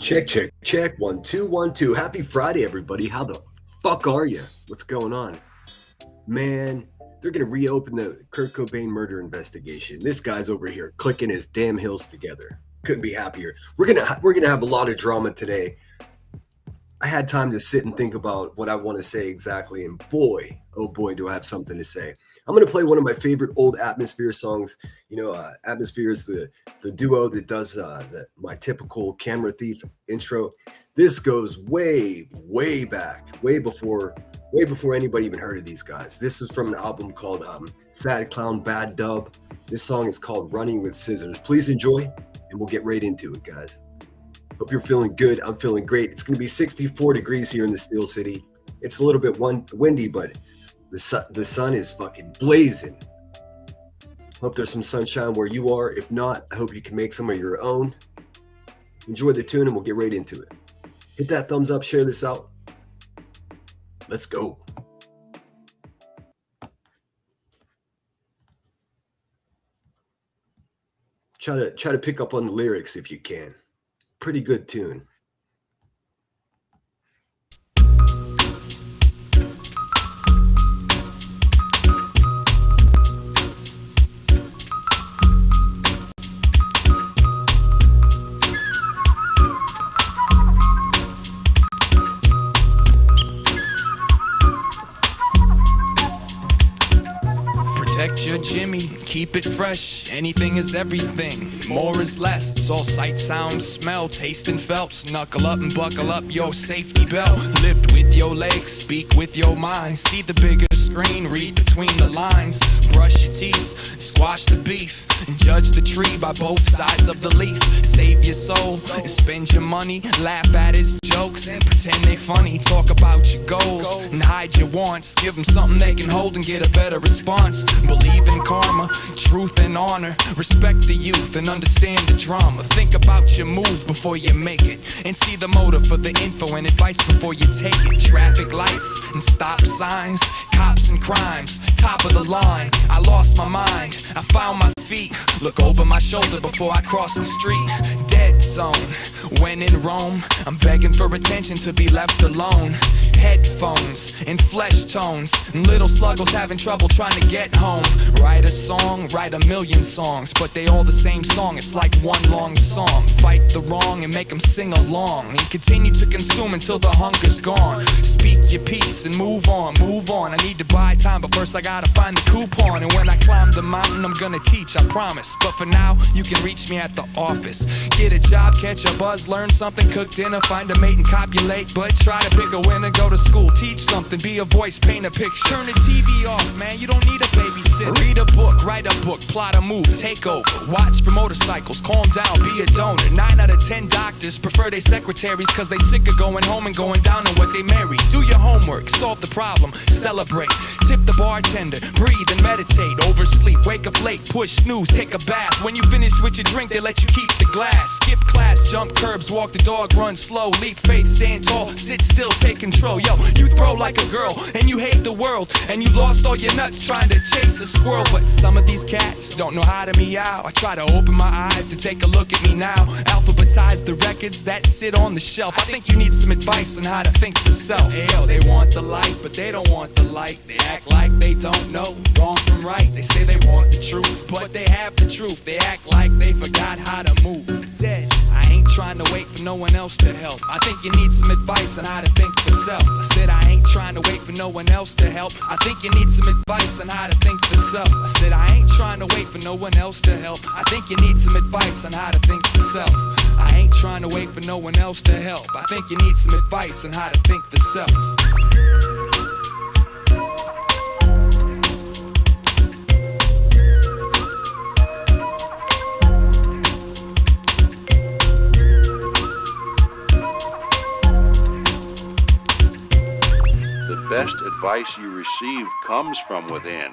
Check, check, check. 1, 2, 1, 2. Happy Friday, everybody. How the fuck are you? What's going on? Man, they're going to reopen the Kurt Cobain murder investigation. This guy's over here clicking his damn heels together. Couldn't be happier. We're gonna have a lot of drama today. I had time to sit and think about what I want to say exactly, and boy, oh boy, do I have something to say. I'm going to play one of my favorite old Atmosphere songs. Atmosphere is the duo that does my typical camera thief intro. This goes way, way back, way before anybody even heard of these guys. This is from an album called Sad Clown Bad Dub. This song is called Running with Scissors. Please enjoy, and we'll get right into it, guys. Hope you're feeling good. I'm feeling great. It's going to be 64 degrees here in the Steel City. It's a little bit windy, but the sun is fucking blazing. Hope there's some sunshine where you are. If not, I hope you can make some of your own. Enjoy the tune and we'll get right into it. Hit that thumbs up, share this out. Let's go. Try to pick up on the lyrics if you can. Pretty good tune. Protect your Jimmy, keep it fresh. Anything is everything, more is less. It's all sight, sound, smell, taste, and felt. Knuckle up and buckle up your safety belt. Lift with your legs, speak with your mind. See the bigger screen, read between the lines. Brush your teeth, squash the beef, and judge the tree by both sides of the leaf. Save your soul and spend your money. Laugh at his jokes and pretend they funny. Talk about your goals and hide your wants. Give them something they can hold and get a better response. Believe in karma, truth and honor. Respect the youth and understand the drama. Think about your move before you make it, and see the motive for the info and advice before you take it. Traffic lights and stop signs, cops and crimes, top of the line. I lost my mind, I found my feet. Look over my shoulder before I cross the street. Dead zone, when in Rome, I'm begging for attention to be left alone. Headphones and flesh tones, and little sluggles having trouble trying to get home. Write a song, write a million songs, but they all the same song, it's like one long song. Fight the wrong and make them sing along, and continue to consume until the hunger's gone. Speak your piece and move on, move on. I need to buy time, but first I gotta find the coupon. And when I climb the mountain, I'm gonna teach, I promise. But for now, you can reach me at the office. Get a job, catch a buzz, learn something, cook dinner, find a mate and copulate. But try to pick a winner, go to school, teach something, be a voice, paint a picture. Turn the TV off, man, you don't need a babysitter. Read a book, write a book, plot a move, take over. Watch for motorcycles, calm down, be a donor. 9 out of 10 doctors prefer their secretaries, cause they sick of going home and going down on what they marry. Do your homework, solve the problem, celebrate. Tip the bartender, breathe and meditate. Oversleep, wake up late, push snooze, take a bath. When you finish with your drink, they let you keep the glass. Skip class, jump curbs, walk the dog, run slow. Leap faith, stand tall, sit still, take control. Yo, you throw like a girl, and you hate the world, and you lost all your nuts trying to chase a squirrel. But some of these cats don't know how to meow. I try to open my eyes to take a look at me now. Alphabetize the records that sit on the shelf. I think you need some advice on how to think for self. Hey, yo, they want the light, but they don't want the light. They act like they don't know wrong from right. They say they want the truth, but they have the truth. They act like they forgot how to move. Dead. I ain't trying to wait for no one else to help. I think you need some advice on how to think for self. I said I ain't trying to wait for no one else to help. I think you need some advice on how to think for self. I said I ain't trying to wait for no one else to help. I think you need some advice on how to think for self. I ain't trying to wait for no one else to help. I think you need some advice on how to think for self. The best advice you receive comes from within.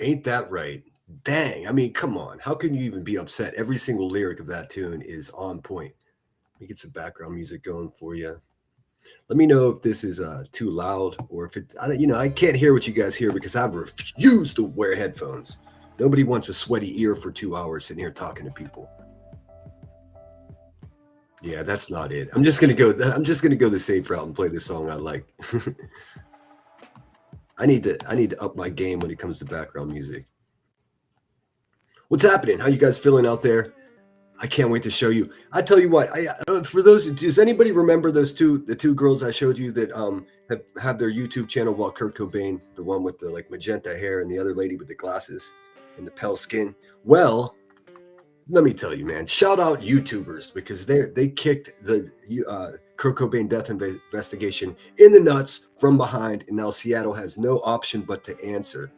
Ain't that right? Dang, I mean, come on. How can you even be upset? Every single lyric of that tune is on point. Let me get some background music going for you. Let me know if this is too loud or if it, I can't hear what you guys hear because I've refused to wear headphones. Nobody wants a sweaty ear for 2 hours sitting here talking to people. Yeah, that's not it. I'm just gonna go. I'm just gonna go the safe route and play the song I like. I need to up my game when it comes to background music. What's happening? How you guys feeling out there? I can't wait to show you. I tell you what, for those, does anybody remember the two girls I showed you that have their YouTube channel while Kurt Cobain, the one with the like magenta hair and the other lady with the glasses and the pale skin? Well, let me tell you, man, shout out YouTubers because they kicked the Kurt Cobain death investigation in the nuts from behind, and now Seattle has no option but to answer.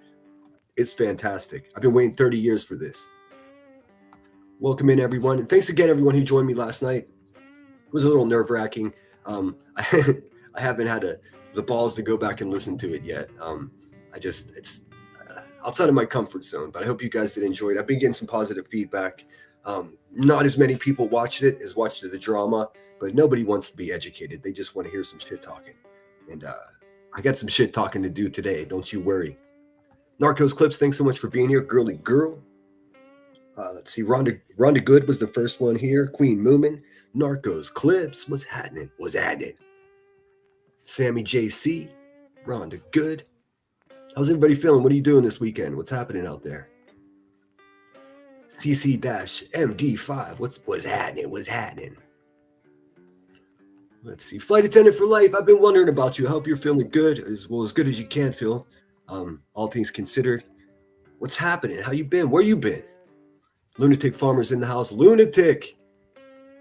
It's fantastic. I've been waiting 30 years for this. Welcome in, everyone. And thanks again, everyone who joined me last night. It was a little nerve-wracking. I haven't had the balls to go back and listen to it yet. It's outside of my comfort zone, but I hope you guys did enjoy it. I've been getting some positive feedback. Not as many people watched it as watched the drama, but nobody wants to be educated. They just want to hear some shit talking. And I got some shit talking to do today. Don't you worry. Narcos Clips, thanks so much for being here. Girly Girl. Let's see. Rhonda Good was the first one here. Queen Moomin. Narcos Clips. What's happening? What's happening? Sammy JC. Rhonda Good. How's everybody feeling? What are you doing this weekend? What's happening out there? CC-MD5. What's happening? What's happening? Let's see. Flight attendant for life. I've been wondering about you. I hope you're feeling good, as well as good as you can feel. All things considered. What's happening? How you been? Where you been? Lunatic Farmers in the house. Lunatic.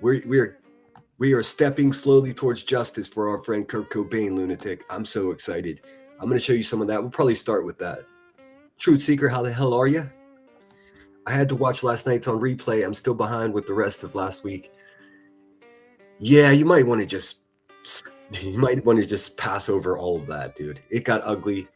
We are stepping slowly towards justice for our friend Kurt Cobain, Lunatic. I'm so excited. I'm going to show you some of that. We'll probably start with that. Truth Seeker, how the hell are you? I had to watch last night's on replay. I'm still behind with the rest of last week. Yeah, you might want to just pass over all of that, dude. It got ugly.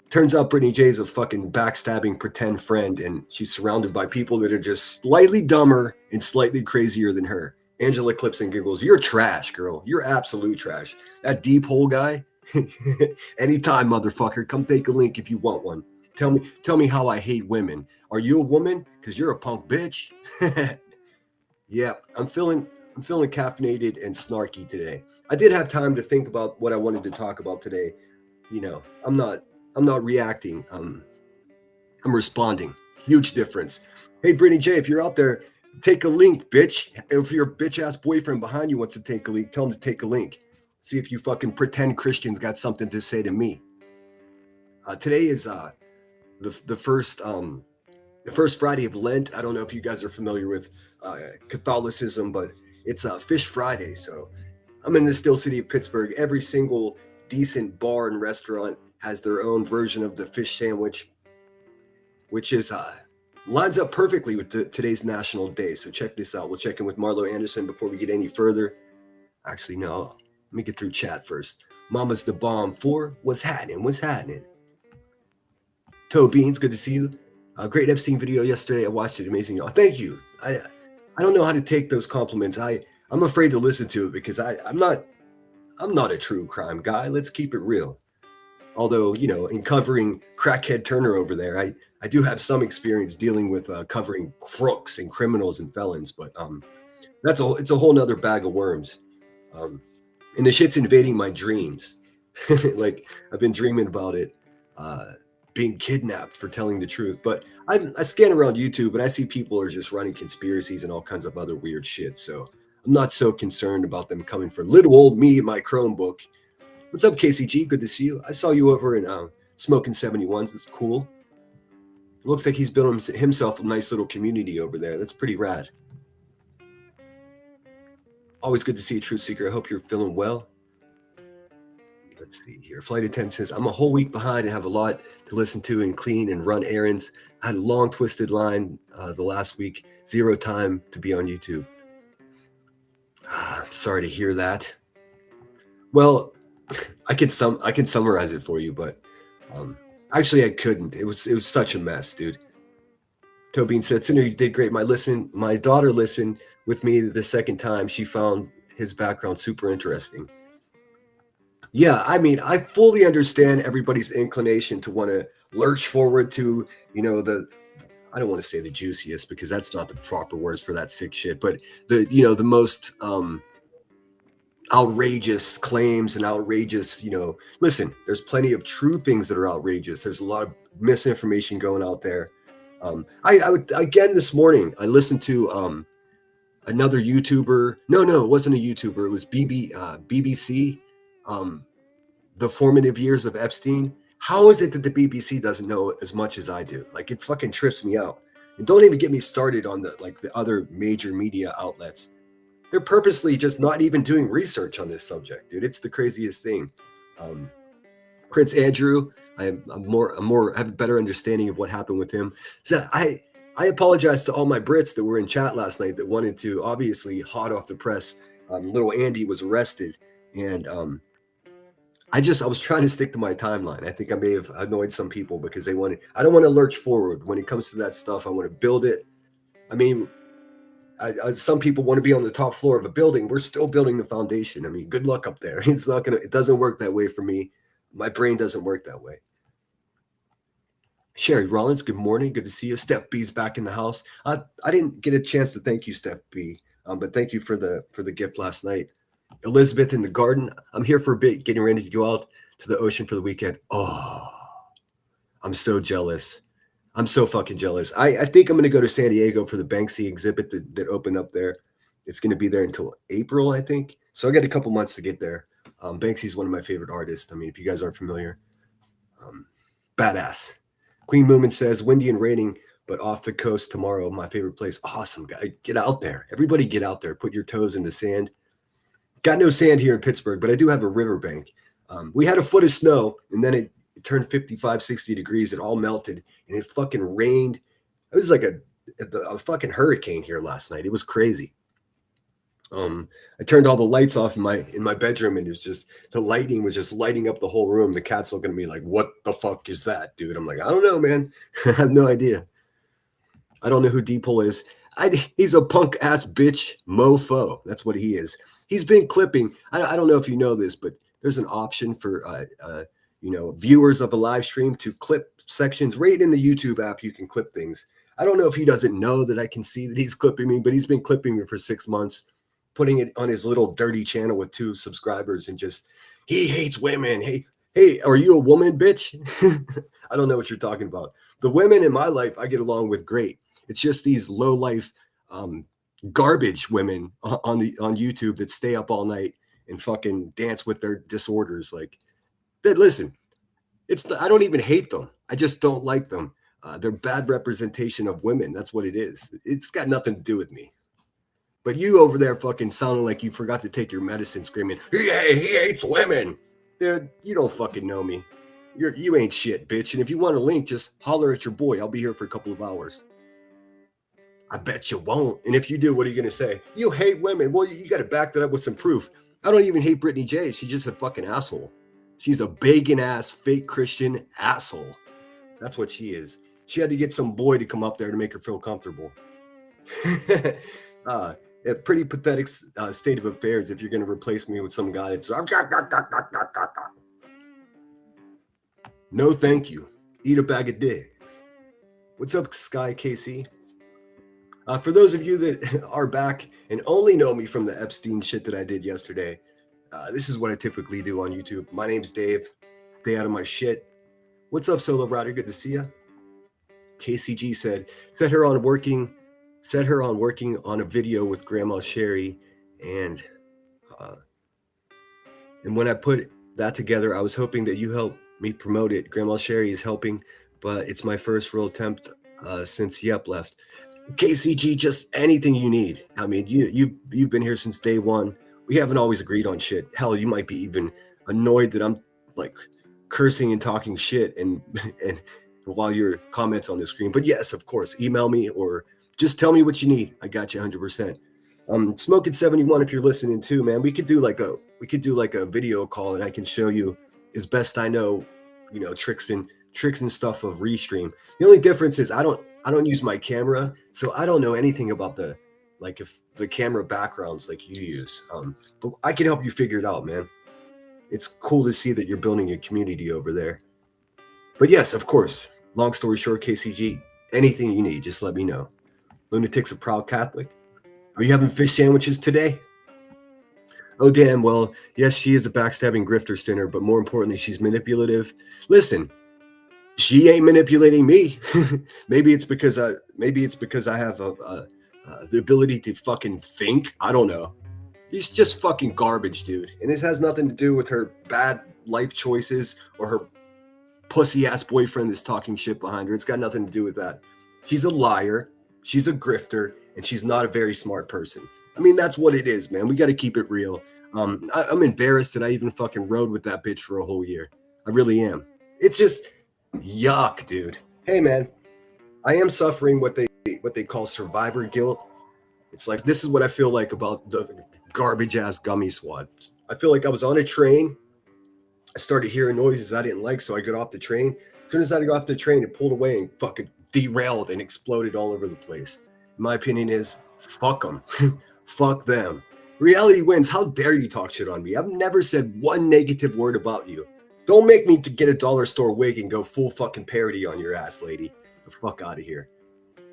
Turns out Brittany J's a fucking backstabbing pretend friend, and she's surrounded by people that are just slightly dumber and slightly crazier than her. Angela Clips and Giggles, you're trash, girl. You're absolute trash. That deep hole guy, anytime, motherfucker. Come take a link if you want one. Tell me how I hate women. Are you a woman? Because you're a punk bitch. Yeah, I'm feeling caffeinated and snarky today. I did have time to think about what I wanted to talk about today. You know, I'm not reacting. I'm responding. Huge difference. Hey, Brittany J, if you're out there, take a link, bitch. If your bitch-ass boyfriend behind you wants to take a link, tell him to take a link. See if you fucking pretend Christians got something to say to me. Today is the first Friday of Lent. I don't know if you guys are familiar with Catholicism, but it's Fish Friday. So I'm in the still city of Pittsburgh. Every single decent bar and restaurant has their own version of the fish sandwich, which is lines up perfectly with today's national day. So check this out. We'll check in with Marlo Anderson before we get any further. Actually, no. Let me get through chat first. Mama's the bomb 4. What's happening? What's happening? Toe Beans, good to see you. Great Epstein video yesterday. I watched it. Amazing. Oh, thank you. I don't know how to take those compliments. I'm afraid to listen to it because I'm not a true crime guy. Let's keep it real. Although, you know, in covering Crackhead Turner over there, I do have some experience dealing with covering crooks and criminals and felons, but it's a whole nother bag of worms. And the shit's invading my dreams. Like, I've been dreaming about it, being kidnapped for telling the truth. But I scan around YouTube and I see people are just running conspiracies and all kinds of other weird shit. So I'm not so concerned about them coming for little old me and my Chromebook. What's up, KCG? Good to see you. I saw you over in Smoking 71s. That's cool. It looks like he's built himself a nice little community over there. That's pretty rad. Always good to see you, Truth Seeker. I hope you're feeling well. Let's see here. Flight attendant says, I'm a whole week behind and have a lot to listen to and clean and run errands. I had a long twisted line the last week. 0 time to be on YouTube. I'm sorry to hear that. Well, I can summarize it for you, but actually I couldn't. It was such a mess, dude. Tobin said, Cinder, you did great. My daughter listened with me the second time. She found his background super interesting. Yeah, I mean, I fully understand everybody's inclination to want to lurch forward to, you know, I don't want to say the juiciest because that's not the proper words for that sick shit, but the most outrageous claims and outrageous, listen, there's plenty of true things that are outrageous. There's a lot of misinformation going out there. I would, again, this morning I listened to another YouTuber. No, it wasn't a YouTuber. It was BBC. The formative years of Epstein. How is it that the BBC doesn't know as much as I do? Like, it fucking trips me out. And don't even get me started on the other major media outlets. They're purposely just not even doing research on this subject, dude. It's the craziest thing. Prince Andrew, I'm more have a better understanding of what happened with him. So I apologize to all my Brits that were in chat last night that wanted to, obviously hot off the press. Little Andy was arrested, and I was trying to stick to my timeline. I think I may have annoyed some people because I don't want to lurch forward when it comes to that stuff. I want to build it. I mean, some people want to be on the top floor of a building. We're still building the foundation. I mean, good luck up there. It doesn't work that way for me. My brain doesn't work that way. Sherry Rollins, good morning. Good to see you. Steph B's back in the house. I didn't get a chance to thank you, Steph B, but thank you for the gift last night. Elizabeth in the garden. I'm here for a bit, getting ready to go out to the ocean for the weekend. Oh, I'm so jealous. I'm so fucking jealous. I think I'm going to go to San Diego for the Banksy exhibit that opened up there. It's going to be there until April, I think. So I got a couple months to get there. Banksy's one of my favorite artists. I mean, if you guys aren't familiar, badass. Queen Moomin says, windy and raining, but off the coast tomorrow. My favorite place. Awesome, guy. Get out there. Everybody get out there. Put your toes in the sand. Got no sand here in Pittsburgh, but I do have a riverbank. We had a foot of snow, and then it turned 55, 60 degrees. It all melted, and it fucking rained. It was like a fucking hurricane here last night. It was crazy. I turned all the lights off in my bedroom, and it was just, the lightning was just lighting up the whole room. The cat's looking at me like, what the fuck is that, dude? I'm like, I don't know, man. I have no idea. I don't know who Deepole is. He's a punk ass bitch mofo. That's what he is. He's been clipping. I don't know if you know this, but there's an option for viewers of a live stream to clip sections right in the YouTube app. You can clip things. I don't know if he doesn't know that I can see that he's clipping me, but he's been clipping me for 6 months, putting it on his little dirty channel with 2 subscribers, and just, he hates women. Hey, are you a woman, bitch? I don't know what you're talking about. The women in my life I get along with great. It's just these low life garbage women on YouTube that stay up all night and fucking dance with their disorders. Like, that, listen, I don't even hate them. I just don't like them. They're bad representation of women. That's what it is. It's got nothing to do with me. But you over there fucking sounding like you forgot to take your medicine, screaming, he hates women. Dude, you don't fucking know me. You ain't shit, bitch. And if you want a link, just holler at your boy. I'll be here for a couple of hours. I bet you won't. And if you do, what are you going to say? You hate women. Well, you got to back that up with some proof. I don't even hate Brittany J. She's just a fucking asshole. She's a bacon-ass, fake Christian asshole. That's what she is. She had to get some boy to come up there to make her feel comfortable. A pretty pathetic state of affairs if you're going to replace me with some guy that's... No, thank you. Eat a bag of dicks. What's up, Sky KC? For those of you that are back and only know me from the Epstein shit that I did yesterday, this is what I typically do on YouTube. My name's Dave. Stay out of my shit. What's up, Solo Rider? Good to see you. KCG said, set her on working on a video with Grandma Sherry, and when I put that together, I was hoping that you help me promote it. Grandma Sherry is helping, but it's my first real attempt since Yep left. KCG, just anything you need. I mean, you've been here since day one. We haven't always agreed on shit. Hell, you might be even annoyed that I'm like cursing and talking shit and while your comments on the screen. But yes, of course, email me or just tell me what you need. I got you 100%. Smoking 71, if you're listening too, man, we could do like a video call and I can show you as best I know, tricks and stuff of Restream. The only difference is I don't use my camera, so I don't know anything about if the camera backgrounds like you use. But I can help you figure it out, man. It's cool to see that you're building a community over there. But yes, of course, long story short, KCG, Anything you need, just let me know. Lunatic's a proud Catholic. Are you having fish sandwiches today? Oh, damn. Well, yes, she is a backstabbing grifter sinner, but more importantly, she's manipulative. Listen, she ain't manipulating me. maybe it's because I have the ability to fucking think. I don't know. He's just fucking garbage, dude. And this has nothing to do with her bad life choices or her pussy ass boyfriend that's talking shit behind her. It's got nothing to do with that. She's a liar. She's a grifter, and she's not a very smart person. I mean, that's what it is, man. We got to keep it real. I'm embarrassed that I even fucking rode with that bitch for a whole year. I really am. It's just yuck, dude. Hey, man, I am suffering what they call survivor guilt. It's like this is what I feel like about the garbage ass gummy squad. I feel like I was on a train. I started hearing noises I didn't like, so I got off the train. As soon as I got off the train, it pulled away and fucking derailed and exploded all over the place. My opinion is, fuck them. Fuck them. Reality wins. How dare you talk shit on me? I've never said one negative word about you. Don't make me to get a dollar store wig and go full fucking parody on your ass, lady. The fuck out of here.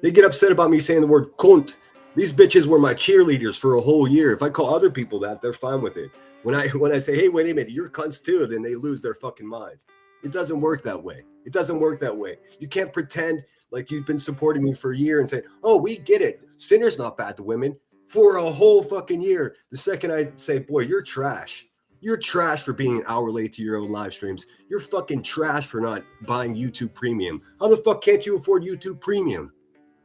They get upset about me saying the word cunt. These bitches were my cheerleaders for a whole year. If I call other people that, they're fine with it. When I say, hey, wait a minute, you're cunts too, then they lose their fucking mind. It doesn't work that way. It doesn't work that way. You can't pretend like you've been supporting me for a year and say, oh, we get it. Sinner's not bad to women for a whole fucking year. The second I say, boy, you're trash. You're trash for being an hour late to your own live streams. You're fucking trash for not buying YouTube Premium. How the fuck can't you afford YouTube Premium?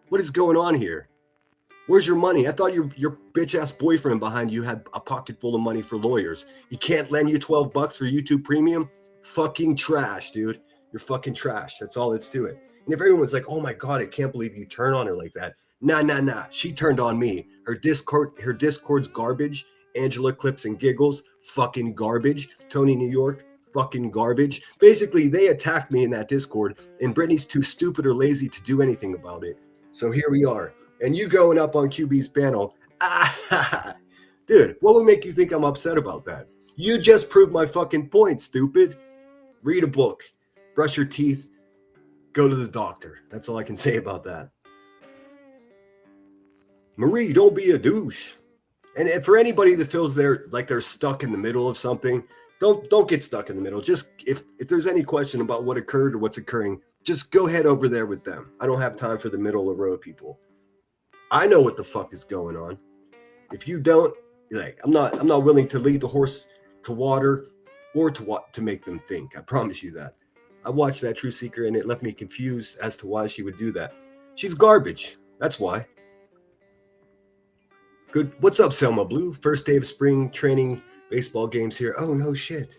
What is going on here? Where's your money? I thought your bitch ass boyfriend behind you had a pocket full of money for lawyers. He can't lend you $12 for YouTube Premium? Fucking trash, dude. You're fucking trash. That's all it's to it. And if everyone's like, oh my God, I can't believe you turn on her like that. Nah. She turned on me. Her Discord's garbage. Angela Clips and Giggles, fucking garbage. Tony New York, fucking garbage. Basically, they attacked me in that Discord, and Brittany's too stupid or lazy to do anything about it. So here we are. And you going up on QB's panel. Dude, what would make you think I'm upset about that? You just proved my fucking point, stupid. Read a book. Brush your teeth. Go to the doctor. That's all I can say about that. Marie, don't be a douche. And for anybody that feels they're stuck in the middle of something, don't get stuck in the middle. Just if there's any question about what occurred or what's occurring, just go head over there with them. I don't have time for the middle of the road people. I know what the fuck is going on. If you don't, like, I'm not willing to lead the horse to water or to make them think. I promise you that. I watched that True Seeker and it left me confused as to why she would do that. She's garbage. That's why. Good. What's up, Selma Blue? First day of spring training baseball games here. Oh, no shit.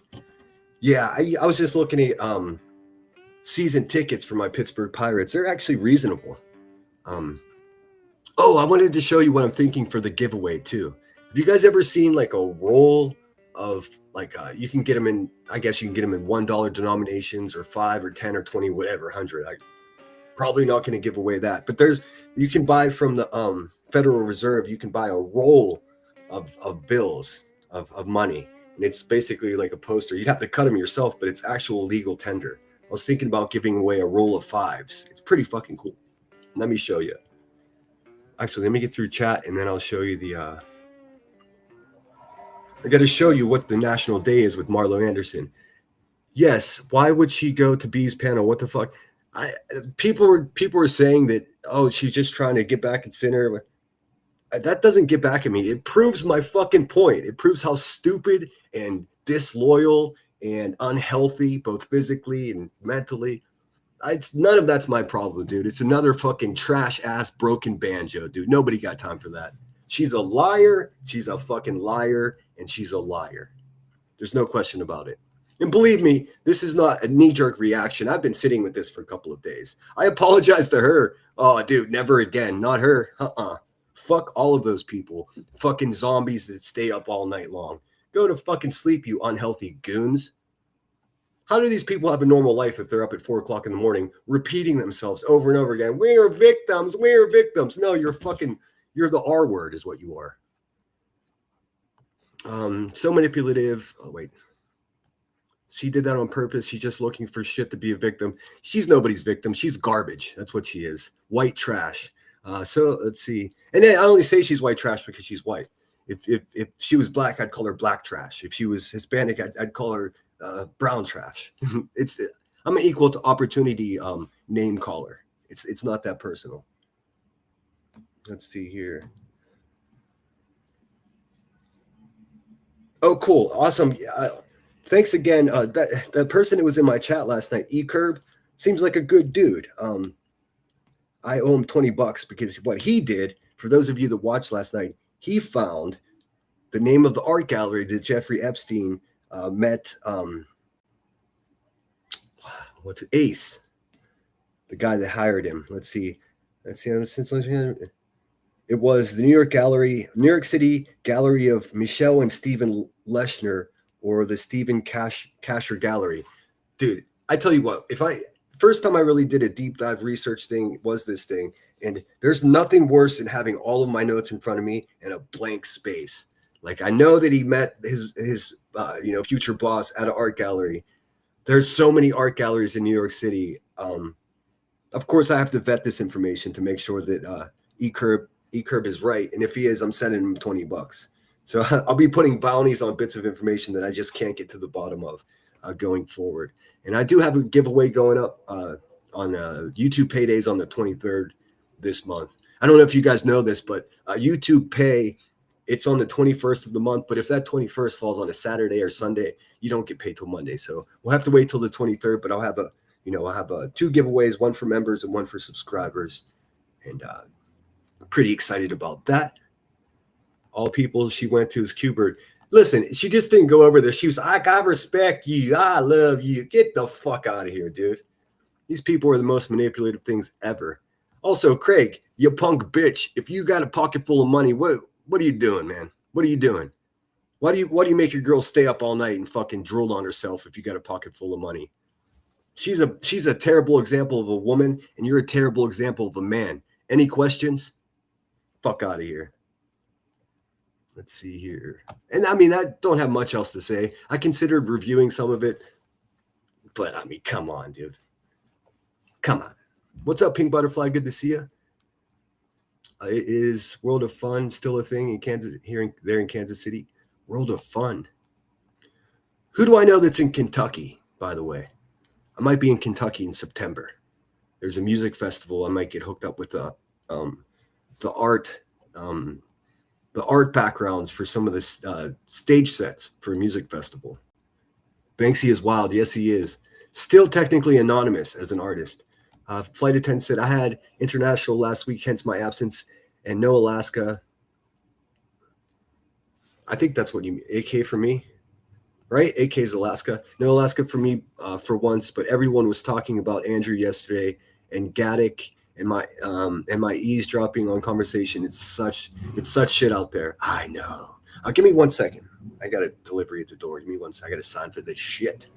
Yeah, I was just looking at season tickets for my Pittsburgh Pirates. They're actually reasonable. Oh, I wanted to show you what I'm thinking for the giveaway too. Have you guys ever seen like a roll of like you can get them in? I guess you can get them in $1 denominations or 5 or 10 or 20, whatever, 100. I probably not going to give away that, but you can buy from the Federal Reserve. You can buy a roll of bills of money, and it's basically like a poster. You'd have to cut them yourself, but it's actual legal tender. I was thinking about giving away a roll of 5s. It's pretty fucking cool. Let me show you. Actually, let me get through chat, and then I'll show you the. I got to show you what the national day is with Marlo Anderson. Yes, why would she go to B's panel? What the fuck? People were saying that, oh, she's just trying to get back at center. That doesn't get back at me. It proves my fucking point. It proves how stupid and disloyal and unhealthy, both physically and mentally. None of that's my problem, dude. It's another fucking trash ass broken banjo, dude. Nobody got time for that. She's a liar. She's a fucking liar, and she's a liar. There's no question about it. And believe me, this is not a knee-jerk reaction. I've been sitting with this for a couple of days. I apologize to her. Oh, dude, never again. Not her. Fuck all of those people. Fucking zombies that stay up all night long. Go to fucking sleep, you unhealthy goons. How do these people have a normal life if they're up at 4 o'clock in the morning, repeating themselves over and over again? We are victims. We are victims. No, you're the R word is what you are. So manipulative. Oh, wait. She did that on purpose. She's just looking for shit to be a victim. She's nobody's victim. She's garbage. That's what she is. White trash. So let's see. And then I only say she's white trash because she's white. If she was black, I'd call her black trash. If she was Hispanic, I'd call her brown trash. I'm an equal to opportunity name caller. It's not that personal. Let's see here. Oh, cool. Awesome. Thanks again. That person that was in my chat last night, eCurb, seems like a good dude. I owe him $20 because what he did, for those of you that watched last night, he found the name of the art gallery that Jeffrey Epstein met. What's it? Ace, the guy that hired him. Let's see. It was the New York City Gallery of Michelle and Stephen Leshner, or the Stephen Kasher Gallery. Dude, I tell you what, first time I really did a deep dive research thing was this thing, and there's nothing worse than having all of my notes in front of me and a blank space. Like, I know that he met his future boss at an art gallery. There's so many art galleries in New York City. Of course, I have to vet this information to make sure that eCurb is right, and if he is, I'm sending him $20. So I'll be putting bounties on bits of information that I just can't get to the bottom of going forward. And I do have a giveaway going up on YouTube Paydays on the 23rd this month. I don't know if you guys know this, but YouTube Pay, it's on the 21st of the month. But if that 21st falls on a Saturday or Sunday, you don't get paid till Monday. So we'll have to wait till the 23rd. But I'll have two giveaways, one for members and one for subscribers, and I'm pretty excited about that. All people she went to is Qbert. Listen, she just didn't go over there. She was like, I respect you. I love you. Get the fuck out of here, dude. These people are the most manipulative things ever. Also, Craig, you punk bitch. If you got a pocket full of money, what are you doing, man? What are you doing? Why do you make your girl stay up all night and fucking drool on herself if you got a pocket full of money? She's a terrible example of a woman, and you're a terrible example of a man. Any questions? Fuck out of here. Let's see here. And I mean, I don't have much else to say. I considered reviewing some of it, but I mean, come on, dude. Come on. What's up, Pink Butterfly? Good to see you. Is World of Fun still a thing in Kansas, there in Kansas City? World of Fun. Who do I know that's in Kentucky, by the way? I might be in Kentucky in September. There's a music festival. I might get hooked up with the art backgrounds for some of the stage sets for a music festival. Banksy is wild. Yes, he is. Still technically anonymous as an artist. Flight attendant said, I had international last week, hence my absence, and no Alaska. I think that's what you mean. AK for me, right? AK is Alaska. No Alaska for me for once, but everyone was talking about Andrew yesterday and Gaddick and my eavesdropping on conversation. It's such shit out there. I know. Give me 1 second. I got a delivery at the door. Give me 1 second. I got to sign for this shit.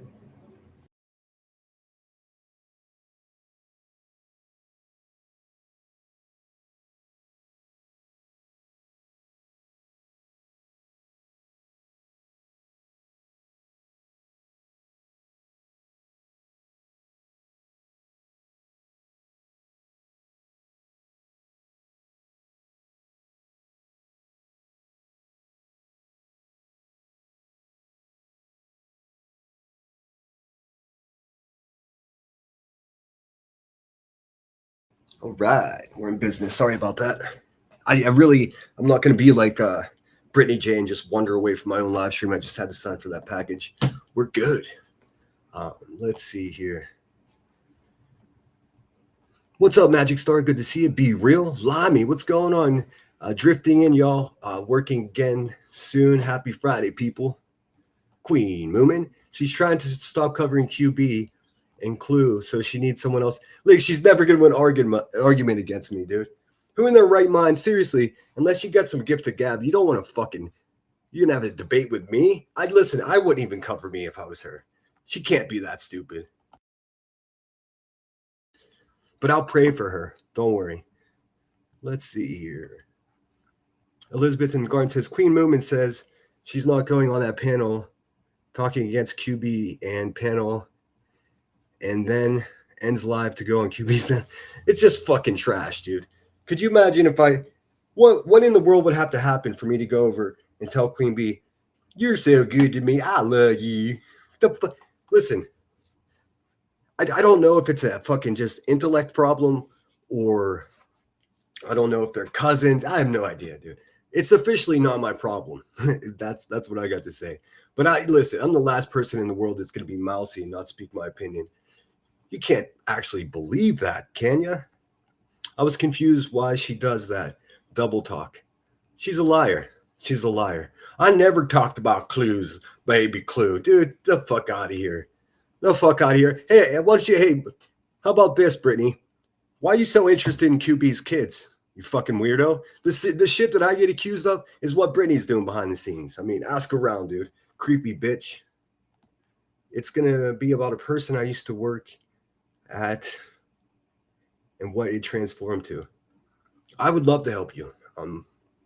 All right, we're in business. Sorry about that. I'm not going to be like Brittany J and just wander away from my own live stream. I just had to sign for that package. We're good. Let's see here. What's up, Magic Star? Good to see you. Be real. Llama, what's going on? Drifting in, y'all. Working again soon. Happy Friday, people. Queen Moomin. She's trying to stop covering QB and Clue, so she needs someone else. Like, she's never going to win argument against me, dude. Who in their right mind, seriously, unless you got some gift of gab, you don't want to you're going to have a debate with me? I'd listen. I wouldn't even cover me if I was her. She can't be that stupid. But I'll pray for her. Don't worry. Let's see here. Elizabeth in Garden says, Queen Moomin says she's not going on that panel talking against QB and panel, and then ends live to go on QB's panel. It's just fucking trash, dude. Could you imagine if what in the world would have to happen for me to go over and tell Queen Bee, "You're so good to me, I love you"? Listen, I don't know if it's a fucking just intellect problem or I don't know if they're cousins. I have no idea, dude. It's officially not my problem. That's what I got to say. But listen, I'm the last person in the world that's going to be mousy and not speak my opinion. You can't actually believe that, can you? I was confused why she does that. Double talk. She's a liar. She's a liar. I never talked about clues, baby clue. Dude, the fuck out of here. The fuck out of here. Hey, how about this, Brittany? Why are you so interested in QB's kids? You fucking weirdo. The shit that I get accused of is what Brittany's doing behind the scenes. I mean, ask around, dude. Creepy bitch. It's going to be about a person I used to work at and what it transformed to. I would love to help you.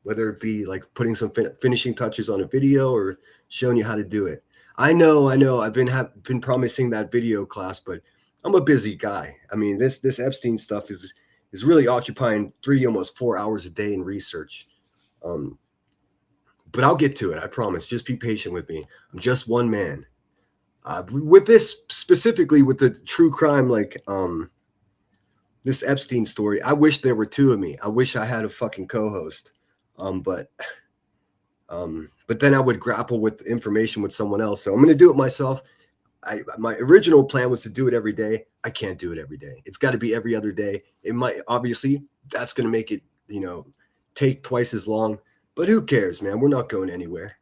Whether it be like putting some finishing touches on a video or showing you how to do it. I know. I've been promising that video class, but I'm a busy guy. I mean, this Epstein stuff is really occupying 3, almost 4 hours a day in research. But I'll get to it. I promise. Just be patient with me. I'm just one man. With this specifically, with the true crime, like this Epstein story, I wish there were 2 of me. I wish I had a fucking co-host. But then I would grapple with information with someone else. So I'm going to do it myself. My original plan was to do it every day. I can't do it every day. It's got to be every other day. It might, obviously, that's going to make it, take twice as long. But who cares, man? We're not going anywhere.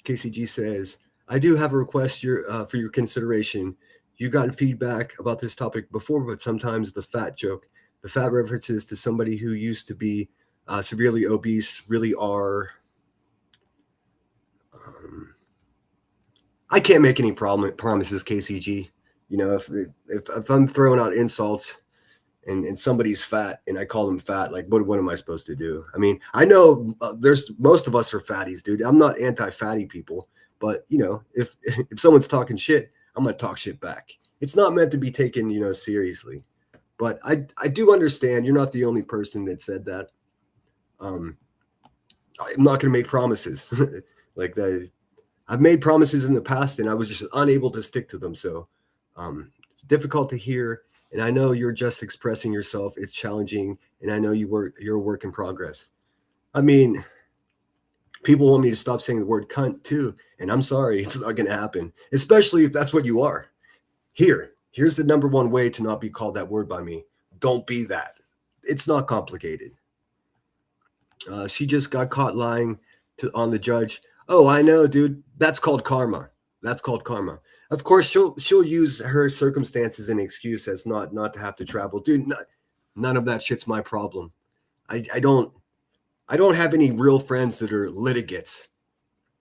KCG says, I do have a request for your consideration. You've gotten feedback about this topic before, but sometimes the fat references to somebody who used to be severely obese really are. I can't make any promises, KCG. If I'm throwing out insults and somebody's fat and I call them fat, like what am I supposed to do? I mean, I know there's most of us are fatties, dude. I'm not anti-fatty people, but if someone's talking shit, I'm gonna talk shit back. It's not meant to be taken, seriously. But I do understand you're not the only person that said that. I'm not going to make promises like that. I've made promises in the past and I was just unable to stick to them. So it's difficult to hear. And I know you're just expressing yourself. It's challenging. And I know you're a work in progress. I mean, people want me to stop saying the word cunt too. And I'm sorry, it's not going to happen, especially if that's what you are. Here's the number one way to not be called that word by me. Don't be that. It's not complicated. She just got caught lying on the judge. Oh, I know, dude. That's called karma. Of course, she'll use her circumstances and excuse as not to have to travel. Dude, none of that shit's my problem. I don't have any real friends that are litigants.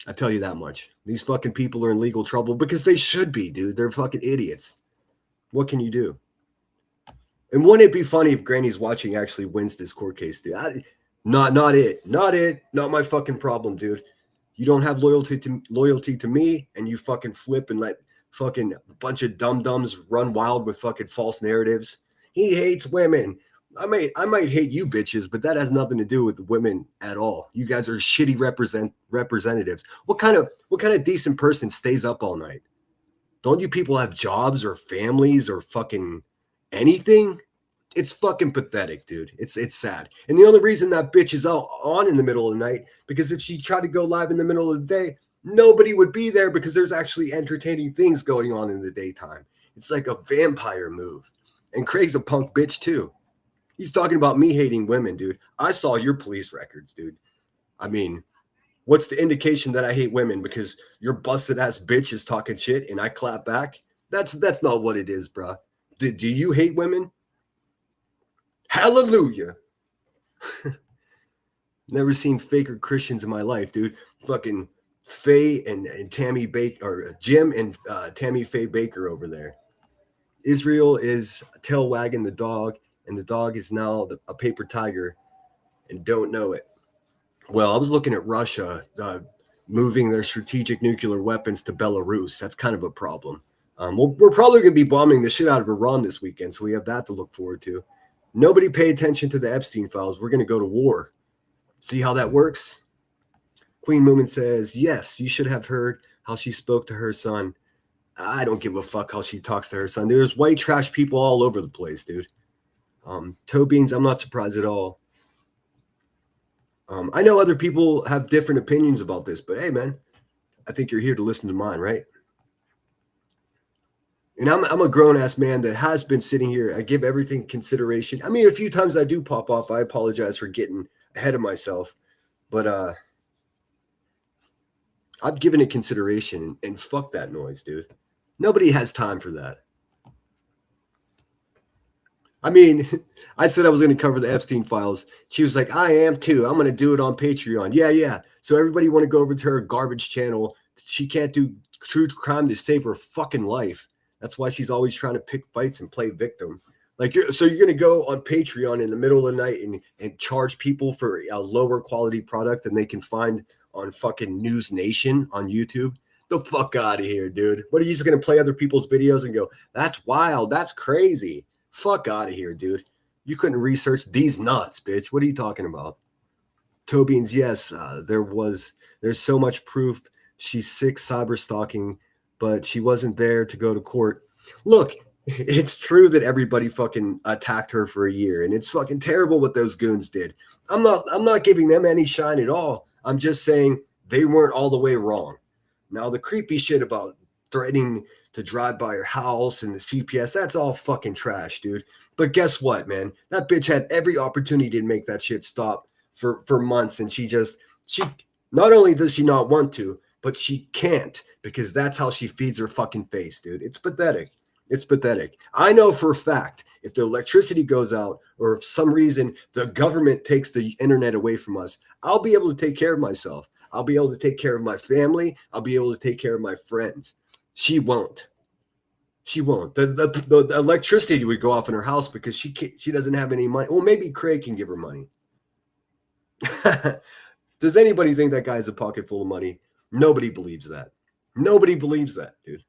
I tell you that much. These fucking people are in legal trouble because they should be, dude. They're fucking idiots. What can you do? And wouldn't it be funny if Granny's watching actually wins this court case, dude? Not my fucking problem, dude. You don't have loyalty to me, and you fucking flip and let fucking bunch of dum-dums run wild with fucking false narratives. He hates women. I might hate you bitches, but that has nothing to do with women at all. You guys are shitty representatives. What kind of decent person stays up all night? Don't you people have jobs or families or fucking anything? It's fucking pathetic, dude. It's sad. And the only reason that bitch is on in the middle of the night, because if she tried to go live in the middle of the day, nobody would be there because there's actually entertaining things going on in the daytime. It's like a vampire move. And Craig's a punk bitch too. He's talking about me hating women, dude. I saw your police records, dude. I mean, what's the indication that I hate women? Because your busted ass bitch is talking shit and I clap back? That's not what it is, bro. Do you hate women? Hallelujah. Never seen faker Christians in my life, dude. Fucking Faye and Tammy Baker, or Jim and Tammy Faye Baker over there. Israel is tail wagging the dog, and the dog is now a paper tiger and don't know it. Well, I was looking at Russia. moving their strategic nuclear weapons to Belarus. That's kind of a problem. We're probably going to be bombing the shit out of Iran this weekend, so we have that to look forward to. Nobody pay attention to the Epstein files. We're going to go to war. See how that works? Queen Moomin says, yes, you should have heard how she spoke to her son. I don't give a fuck how she talks to her son. There's white trash people all over the place, dude. Toe Beans, I'm not surprised at all. I know other people have different opinions about this, but hey, man, I think you're here to listen to mine, right? And I'm a grown-ass man that has been sitting here. I give everything consideration. I mean, a few times I do pop off. I apologize for getting ahead of myself. But I've given it consideration, and fuck that noise, dude. Nobody has time for that. I mean, I said I was going to cover the Epstein files. She was like, I am too. I'm going to do it on Patreon. Yeah. So everybody want to go over to her garbage channel. She can't do true crime to save her fucking life. That's why she's always trying to pick fights and play victim. Like, you're going to go on Patreon in the middle of the night and charge people for a lower quality product than they can find on fucking News Nation on YouTube? The fuck out of here, dude. What are you just going to play other people's videos and go, that's wild, that's crazy? Fuck out of here, dude. You couldn't research these nuts, bitch. What are you talking about? Tobians, yes, there's so much proof she's sick cyber stalking, but she wasn't there to go to court. Look, it's true that everybody fucking attacked her for a year, and it's fucking terrible what those goons did. I'm not giving them any shine at all. I'm just saying they weren't all the way wrong. Now, the creepy shit about threatening to drive by her house and the CPS, that's all fucking trash, dude. But guess what, man? That bitch had every opportunity to make that shit stop for months, and she not only does she not want to, but she can't, because that's how she feeds her fucking face, dude. It's pathetic. It's pathetic. I know for a fact if the electricity goes out or if some reason the government takes the internet away from us, I'll be able to take care of myself. I'll be able to take care of my family. I'll be able to take care of my friends. She won't. She won't. The electricity would go off in her house because she doesn't have any money. Well, maybe Craig can give her money. Does anybody think that guy has a pocket full of money? Nobody believes that. Nobody believes that, dude.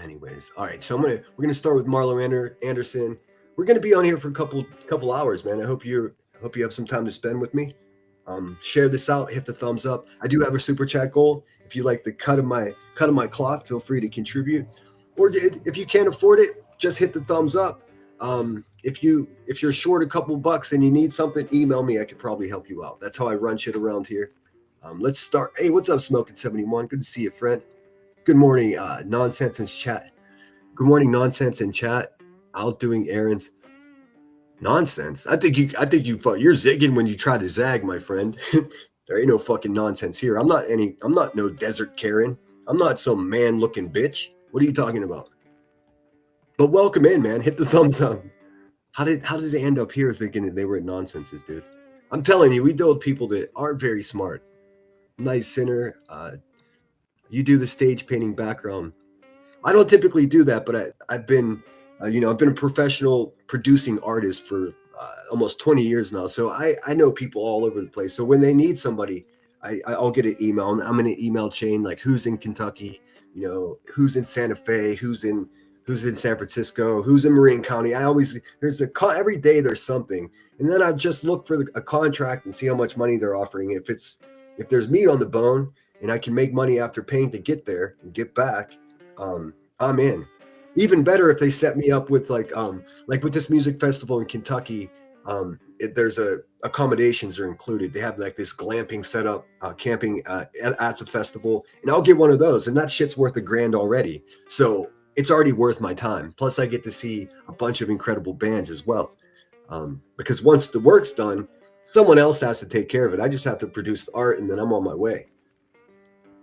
Anyways, all right. So we're gonna start with Marlo Anderson. We're gonna be on here for a couple hours, man. I hope you have some time to spend with me. Share this out, hit the thumbs up. I do have a super chat goal. If you like the cut of my cloth, feel free to contribute. Or if you can't afford it, just hit the thumbs up. If you're short a couple bucks and you need something, email me. I could probably help you out. That's how I run shit around here. Let's start. Hey, what's up, Smoking 71? Good to see you, friend. Good morning, nonsense in chat. Good morning, nonsense in chat. Out doing errands. Nonsense. I think you're zigging when you try to zag, my friend. There ain't no fucking nonsense here. I'm not no desert Karen. I'm not some man looking bitch. What are you talking about? But welcome in, man. Hit the thumbs up. How does it end up here thinking that they were nonsenses, dude? I'm telling you, we deal with people that aren't very smart. Nice sinner. You do the stage painting background. I don't typically do that, but I've been a professional producing artist for almost 20 years now. So I know people all over the place. So when they need somebody, I'll get an email. I'm in an email chain, like who's in Kentucky, who's in Santa Fe, who's in San Francisco, who's in Marin County. Every day there's something. And then I just look for a contract and see how much money they're offering. If there's meat on the bone and I can make money after paying to get there and get back, I'm in. Even better if they set me up with like with this music festival in Kentucky, there's accommodations are included. They have like this glamping setup, camping at the festival, and I'll get one of those, and that shit's worth $1,000 already. So it's already worth my time. Plus, I get to see a bunch of incredible bands as well. Because once the work's done, someone else has to take care of it. I just have to produce the art, and then I'm on my way.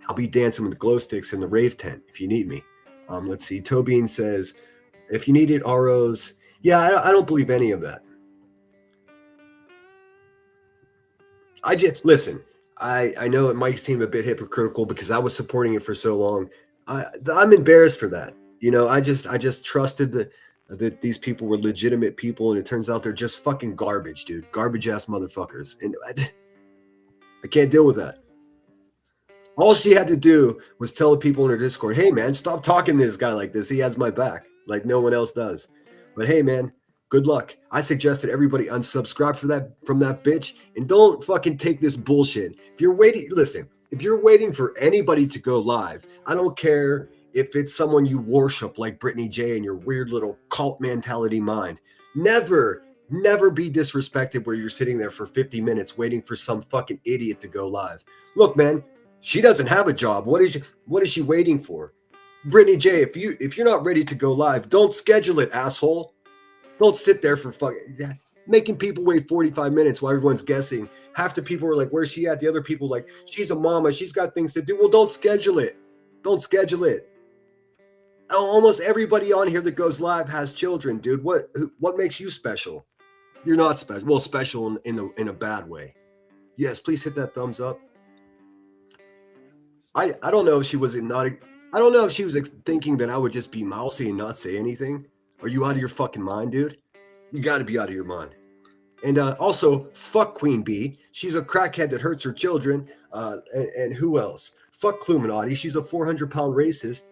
I'll be dancing with the glow sticks in the rave tent if you need me. Let's see. Tobin says, if you needed ROs, yeah, I don't believe any of that. Listen. I know it might seem a bit hypocritical because I was supporting it for so long. I'm embarrassed for that. I just trusted that these people were legitimate people, and it turns out they're just fucking garbage, dude. Garbage ass motherfuckers. And I can't deal with that. All she had to do was tell the people in her Discord, hey, man, stop talking to this guy like this. He has my back like no one else does. But hey, man, good luck. I suggested everybody unsubscribe from that bitch and don't fucking take this bullshit. If you're waiting, listen, if you're waiting for anybody to go live, I don't care if it's someone you worship like Brittany J in your weird little cult mentality mind. Never be disrespected where you're sitting there for 50 minutes waiting for some fucking idiot to go live. Look, man, she doesn't have a job. What is she waiting for? Brittany J, if you're not ready to go live, don't schedule it, asshole. Don't sit there for fucking making people wait 45 minutes while everyone's guessing. Half the people are like, where's she at? The other people like, she's a mama. She's got things to do. Well, don't schedule it. Don't schedule it. Almost everybody on here that goes live has children, dude. What makes you special? You're not special. Well, special in a bad way. Yes, please hit that thumbs up. I don't know if she was I don't know if she was thinking that I would just be mousy and not say anything. Are you out of your fucking mind, dude? You got to be out of your mind. And also, fuck Queen Bee. She's a crackhead that hurts her children. And who else? Fuck Cluminati. She's a 400-pound racist.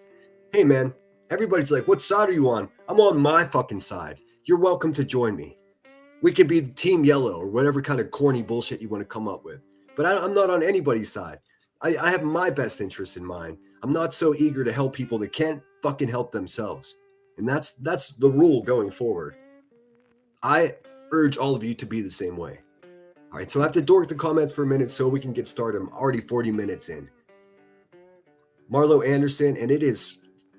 Hey, man, everybody's like, what side are you on? I'm on my fucking side. You're welcome to join me. We can be Team Yellow or whatever kind of corny bullshit you want to come up with. But I'm not on anybody's side. I have my best interests in mind. I'm not so eager to help people that can't fucking help themselves. And that's the rule going forward. I urge all of you to be the same way. All right, so I have to dork the comments for a minute so we can get started. I'm already 40 minutes in. Marlo Anderson, and it is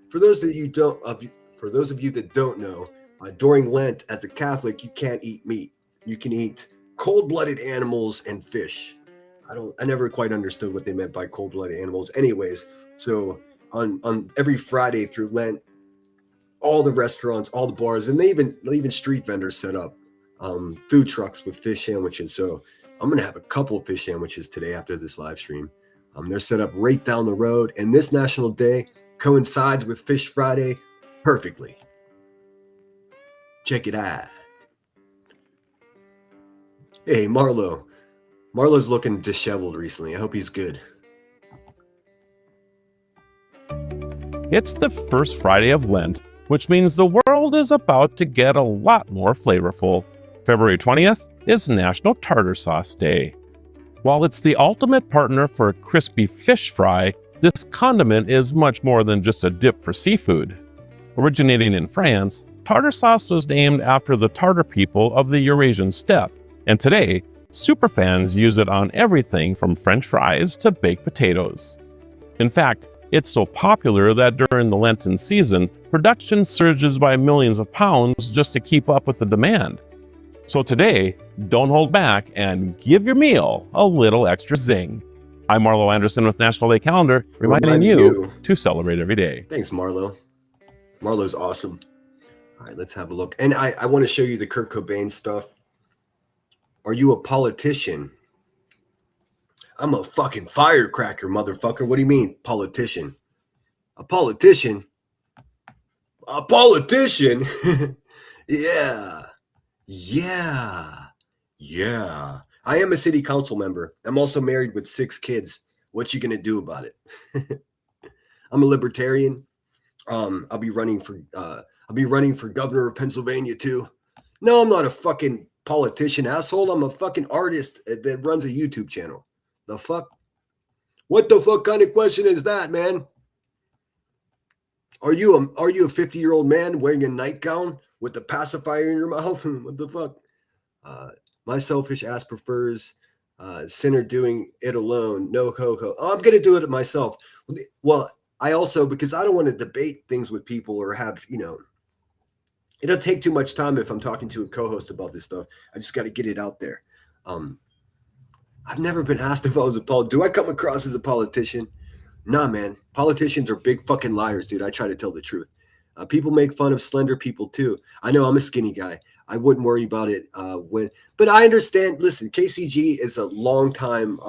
for those of you that don't know, during Lent as a Catholic, you can't eat meat. You can eat cold-blooded animals and fish. I never quite understood what they meant by cold-blooded animals. Anyways, so on every Friday through Lent, all the restaurants, all the bars, and they even street vendors set up food trucks with fish sandwiches. So I'm gonna have a couple of fish sandwiches today after this live stream. They're set up right down the road, and this National Day coincides with Fish Friday perfectly. Check it out. Hey, Marlo. Marlo's looking disheveled recently. I hope he's good. It's the first Friday of Lent, which means the world is about to get a lot more flavorful. February 20th is National Tartar Sauce Day. While it's the ultimate partner for a crispy fish fry, this condiment is much more than just a dip for seafood. Originating in France, tartar sauce was named after the Tartar people of the Eurasian steppe, and today, superfans use it on everything from French fries to baked potatoes. In fact, it's so popular that during the Lenten season, production surges by millions of pounds just to keep up with the demand. So today, don't hold back and give your meal a little extra zing. I'm Marlo Anderson with National Day Calendar, reminding you to celebrate every day. Thanks, Marlo. Marlo's awesome. All right, let's have a look. And I want to show you the Kurt Cobain stuff. Are you a politician? I'm a fucking firecracker, motherfucker. What do you mean, politician? A politician? A politician? Yeah. I am a city council member. I'm also married with 6 kids. What you gonna do about it? I'm a libertarian. I'll be running for governor of Pennsylvania too. No, I'm not a fucking politician, asshole. I'm a fucking artist that runs a YouTube channel. The fuck? What the fuck kind of question is that, man? Are you a 50-year-old man wearing a nightgown with a pacifier in your mouth? What the fuck? My selfish ass prefers sinner doing it alone. No ho-ho. Oh, I'm gonna do it myself. Well, I also, because I don't want to debate things with people or have, it'll take too much time if I'm talking to a co-host about this stuff. I just got to get it out there. I've never been asked if I was a politician. Do I come across as a politician? Nah, man. Politicians are big fucking liars, dude. I try to tell the truth. People make fun of slender people too. I know I'm a skinny guy. I wouldn't worry about it but I understand. Listen, KCG is a long time,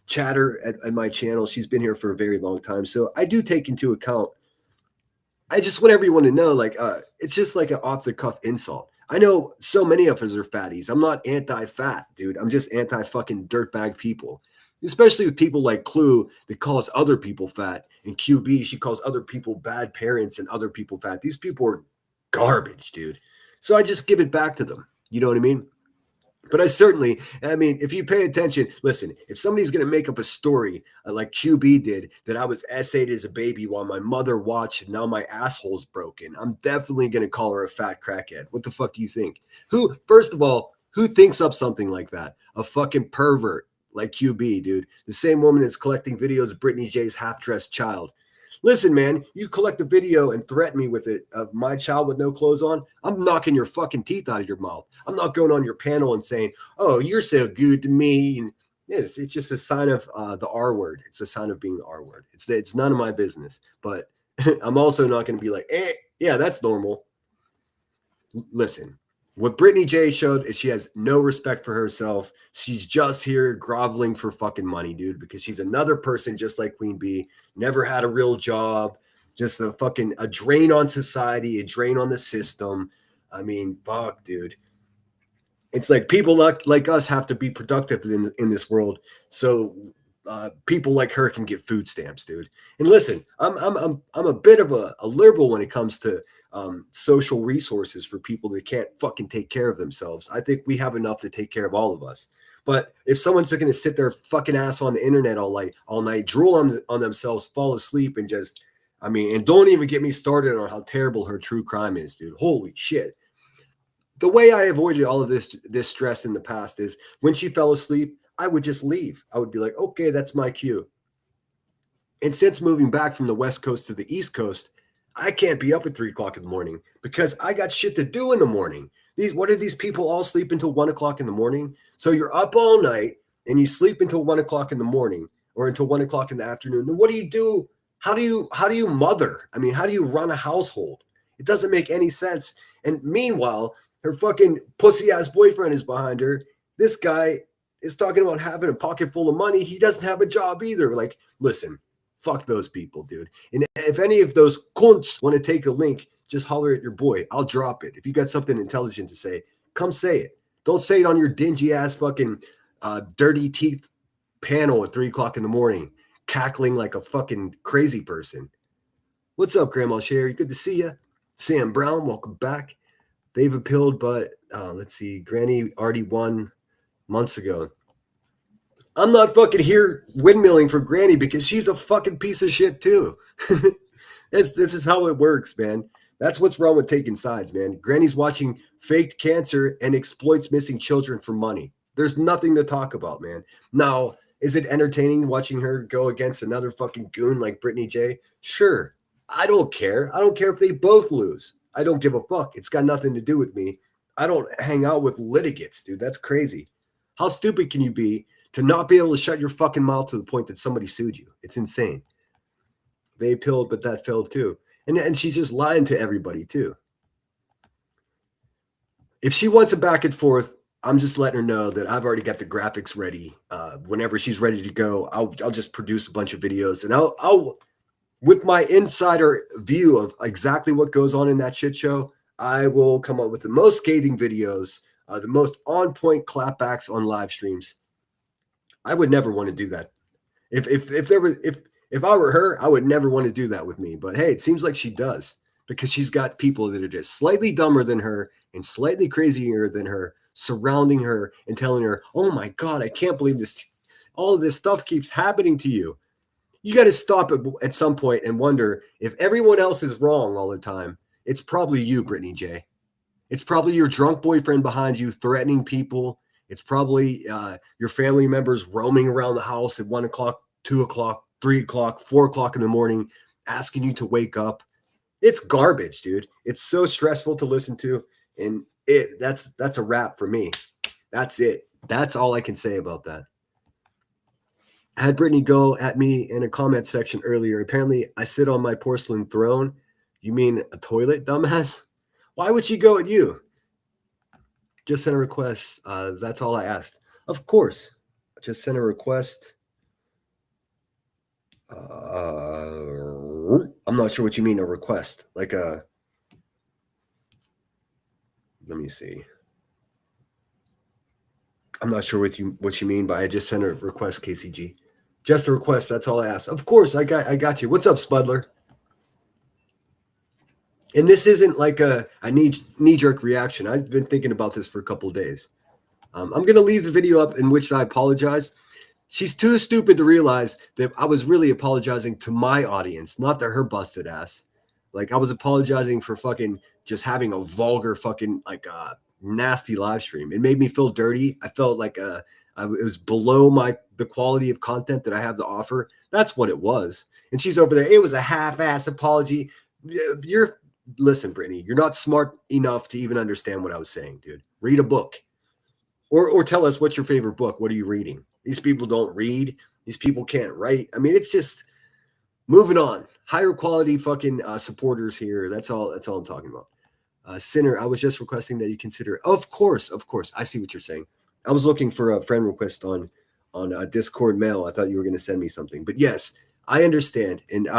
chatter at my channel. She's been here for a very long time. So I do take into account. I just want everyone to know, it's just like an off the cuff insult. I know so many of us are fatties. I'm not anti-fat, dude. I'm just anti-fucking dirtbag people. Especially with people like Clue that calls other people fat, and QB, she calls other people bad parents and other people fat. These people are garbage, dude. So I just give it back to them. You know what I mean? But I mean, if you pay attention, listen, if somebody's going to make up a story like QB did that I was essayed as a baby while my mother watched and now my asshole's broken, I'm definitely going to call her a fat crackhead. What the fuck do you think? First of all, who thinks up something like that? A fucking pervert like QB, dude. The same woman that's collecting videos of Brittany J's half dressed child. Listen, man, you collect a video and threaten me with it of my child with no clothes on, I'm knocking your fucking teeth out of your mouth. I'm not going on your panel and saying, oh, you're so good to me. And it's just a sign of the R word. It's a sign of being the R word. It's none of my business. But I'm also not going to be like, yeah, that's normal. Listen, what Brittany J showed is she has no respect for herself. She's just here groveling for fucking money, dude, because she's another person just like Queen Bee, never had a real job, just a drain on society, a drain on the system. I mean, fuck, dude. It's like people like us have to be productive in this world. So people like her can get food stamps, dude. And listen, I'm a bit of a liberal when it comes to social resources for people that can't fucking take care of themselves. I think we have enough to take care of all of us. But if someone's going to sit their fucking ass on the internet all night, drool on themselves, fall asleep, and just, I mean, and don't even get me started on how terrible her true crime is, dude. Holy shit. The way I avoided all of this stress in the past is when she fell asleep, I would just leave. I would be like, okay, that's my cue. And since moving back from the West Coast to the East Coast, I can't be up at 3 o'clock in the morning because I got shit to do in the morning. What are these people all sleep until 1 o'clock in the morning? So you're up all night and you sleep until 1 o'clock in the morning or until 1 o'clock in the afternoon. Then what do you do? How do you mother? I mean, how do you run a household? It doesn't make any sense. And meanwhile, her fucking pussy ass boyfriend is behind her. This guy is talking about having a pocket full of money. He doesn't have a job either. Like, listen, fuck those people, dude. And if any of those cunts want to take a link, just holler at your boy. I'll drop it. If you got something intelligent to say, come say it. Don't say it on your dingy ass fucking dirty teeth panel at 3 o'clock in the morning, cackling like a fucking crazy person. What's up, Grandma Sherry? Good to see you. Sam Brown, welcome back. They've appealed, but let's see. Granny already won months ago. I'm not fucking here windmilling for Granny because she's a fucking piece of shit too. This is how it works, man. That's what's wrong with taking sides, man. Granny's watching faked cancer and exploits missing children for money. There's nothing to talk about, man. Now, is it entertaining watching her go against another fucking goon like Brittany J? Sure. I don't care. I don't care if they both lose. I don't give a fuck. It's got nothing to do with me. I don't hang out with litigants, dude. That's crazy. How stupid can you be to not be able to shut your fucking mouth to the point that somebody sued you? It's insane. They appealed, but that failed too. And she's just lying to everybody too. If she wants a back and forth, I'm just letting her know that I've already got the graphics ready. Whenever she's ready to go, I'll just produce a bunch of videos, and I'll with my insider view of exactly what goes on in that shit show, I will come up with the most scathing videos, the most on point clapbacks on live streams. I would never want to do that. If I were her, I would never want to do that with me. But hey, it seems like she does because she's got people that are just slightly dumber than her and slightly crazier than her surrounding her and telling her, "Oh my God, I can't believe this. All of this stuff keeps happening to you." You got to stop at some point and wonder if everyone else is wrong all the time. It's probably you, Brittany J. It's probably your drunk boyfriend behind you threatening people. It's probably your family members roaming around the house at 1 o'clock, 2 o'clock, 3 o'clock, 4 o'clock in the morning, asking you to wake up. It's garbage, dude. It's so stressful to listen to. And that's a wrap for me. That's it. That's all I can say about that. I had Brittany go at me in a comment section earlier. Apparently, I sit on my porcelain throne. You mean a toilet, dumbass? Why would she go at you? Just sent a request. That's all I asked. Of course. Just sent a request. I'm not sure what you mean, a request. Like Let me see. I'm not sure what you mean by I just sent a request, KCG. Just a request. That's all I asked. Of course, I got you. What's up, Spudler? And this isn't like a knee-jerk reaction. I've been thinking about this for a couple of days. I'm going to leave the video up in which I apologize. She's too stupid to realize that I was really apologizing to my audience, not to her busted ass. Like, I was apologizing for fucking just having a vulgar fucking, like, nasty live stream. It made me feel dirty. I felt like it was below the quality of content that I have to offer. That's what it was. And she's over there. It was a half-ass apology. Listen, Brittany, you're not smart enough to even understand what I was saying, dude. Read a book. Or tell us what's your favorite book. What are you reading? These people don't read. These people can't write. I mean, it's just moving on. Higher quality fucking supporters here. That's all I'm talking about. Sinner, I was just requesting that you consider. Of course. I see what you're saying. I was looking for a friend request on Discord mail. I thought you were going to send me something. But yes, I understand. And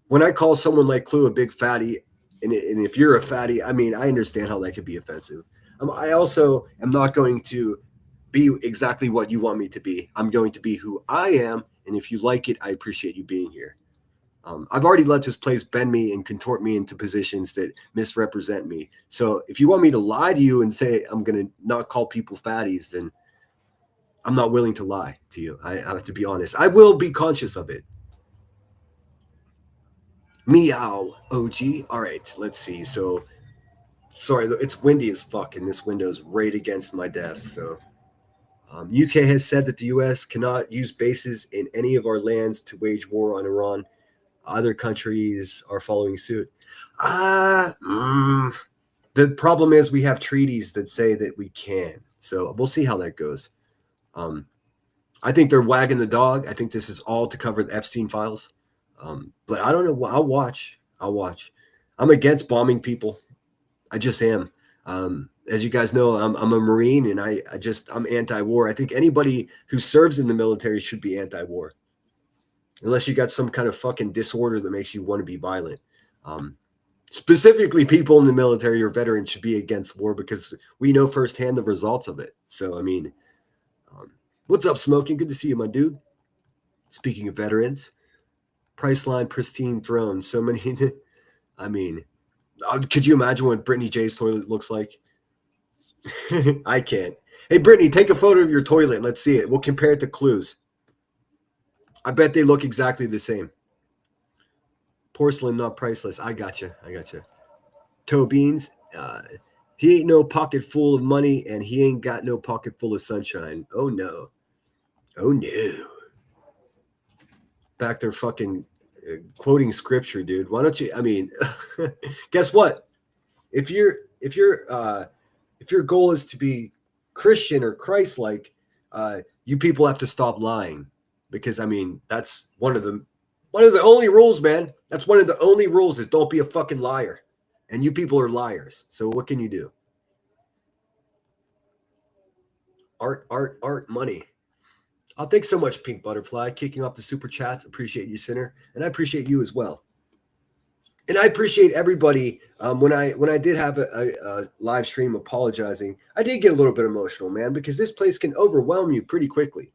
when I call someone like Clue a big fatty, and if you're a fatty, I mean, I understand how that could be offensive. I also am not going to be exactly what you want me to be. I'm going to be who I am. And if you like it, I appreciate you being here. I've already let this place bend me and contort me into positions that misrepresent me. So if you want me to lie to you and say I'm going to not call people fatties, then I'm not willing to lie to you. I have to be honest. I will be conscious of it. Meow, OG. All right, let's see. So, sorry, it's windy as fuck, and this window's right against my desk. So, UK has said that the US cannot use bases in any of our lands to wage war on Iran. Other countries are following suit. The problem is we have treaties that say that we can. So we'll see how that goes. I think they're wagging the dog. I think this is all to cover the Epstein files. But I don't know. I'll watch. I'm against bombing people. I just am. As you guys know, I'm a Marine, and I'm anti-war. I think anybody who serves in the military should be anti-war. Unless you got some kind of fucking disorder that makes you want to be violent. Specifically, people in the military or veterans should be against war because we know firsthand the results of it. So, I mean, what's up, Smoking? Good to see you, my dude. Speaking of veterans, Priceline, pristine throne. So many, I mean, could you imagine what Brittany J's toilet looks like? I can't. Hey, Brittany, take a photo of your toilet and let's see it. We'll compare it to Clue's. I bet they look exactly the same. Porcelain, not priceless. I gotcha. Toe Beans, he ain't no pocket full of money, and he ain't got no pocket full of sunshine. Oh no. Back there fucking quoting scripture, dude. Why don't you? I mean, guess what? If your goal is to be Christian or Christ-like, you people have to stop lying. Because I mean, that's one of the only rules, man. That's one of the only rules is don't be a fucking liar. And you people are liars. So what can you do? Art, money. Oh, thanks so much, Pink Butterfly, kicking off the super chats. Appreciate you, Sinner, and I appreciate you as well. And I appreciate everybody. When I did have a live stream apologizing, I did get a little bit emotional, man, because this place can overwhelm you pretty quickly.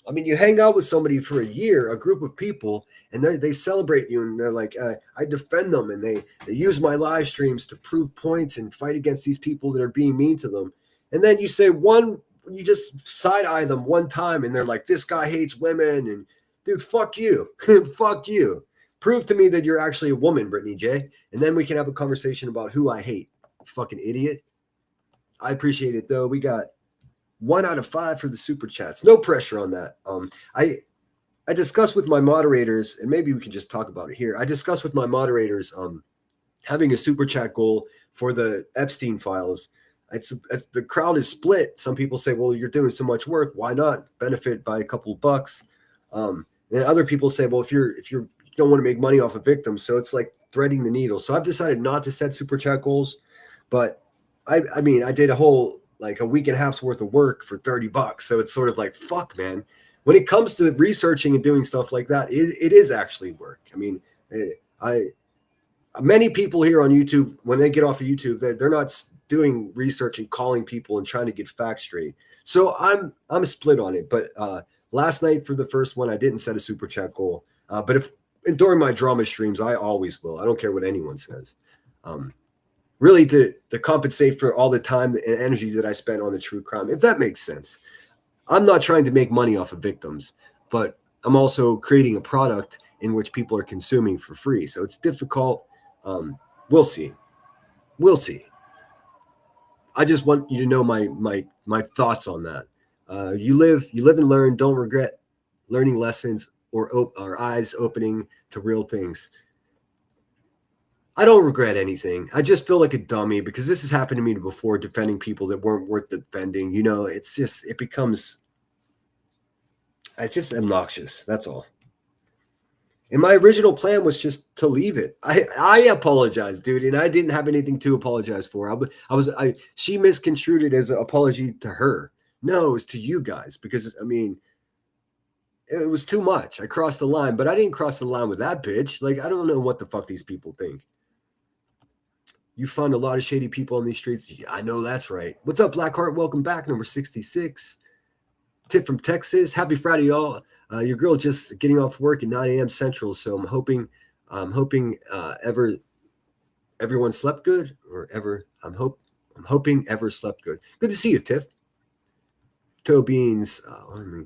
I mean, you hang out with somebody for a year, a group of people, and they celebrate you, and they're like, I defend them, and they use my live streams to prove points and fight against these people that are being mean to them. And then you you just side-eye them one time, and they're like, this guy hates women, and dude, fuck you. Fuck you. Prove to me that you're actually a woman, Brittany J, and then we can have a conversation about who I hate. Fucking idiot. I appreciate it, though. We got 1 out of 5 for the super chats. No pressure on that. I discussed with my moderators, and maybe we can just talk about it here. I discussed with my moderators having a super chat goal for the Epstein files. As the crowd is split. Some people say, well, you're doing so much work. Why not benefit by a couple of bucks? And other people say, well, if you don't want to make money off of victims. So it's like threading the needle. So I've decided not to set super chat goals, but I mean, I did a whole like a week and a half's worth of work for $30. So it's sort of like, fuck, man. When it comes to researching and doing stuff like that, it is actually work. I mean, I Many people here on YouTube, when they get off of YouTube, they're not doing research and calling people and trying to get facts straight. So I'm split on it. But last night for the first one, I didn't set a super chat goal. But if during my drama streams, I always will. I don't care what anyone says. Really to compensate for all the time and energy that I spent on the true crime, if that makes sense. I'm not trying to make money off of victims, but I'm also creating a product in which people are consuming for free. So it's difficult. We'll see. We'll see. I just want you to know my thoughts on that. You live and learn. Don't regret learning lessons or eyes opening to real things. I don't regret anything. I just feel like a dummy because this has happened to me before, defending people that weren't worth defending. You know, it's just obnoxious. That's all. And my original plan was just to leave it. I apologize, dude, and I didn't have anything to apologize for. She misconstrued it as an apology to her. No, it's to you guys because I mean, it was too much. I crossed the line, but I didn't cross the line with that bitch. Like, I don't know what the fuck these people think. You find a lot of shady people on these streets. Yeah, I know that's right. What's up, Blackheart? Welcome back, number 66. Tip from Texas. Happy Friday, y'all. Your girl just getting off work at 9 a.m. Central, so I'm hoping everyone slept good, or I'm hoping ever slept good. Good to see you, Tiff. Toe Beans.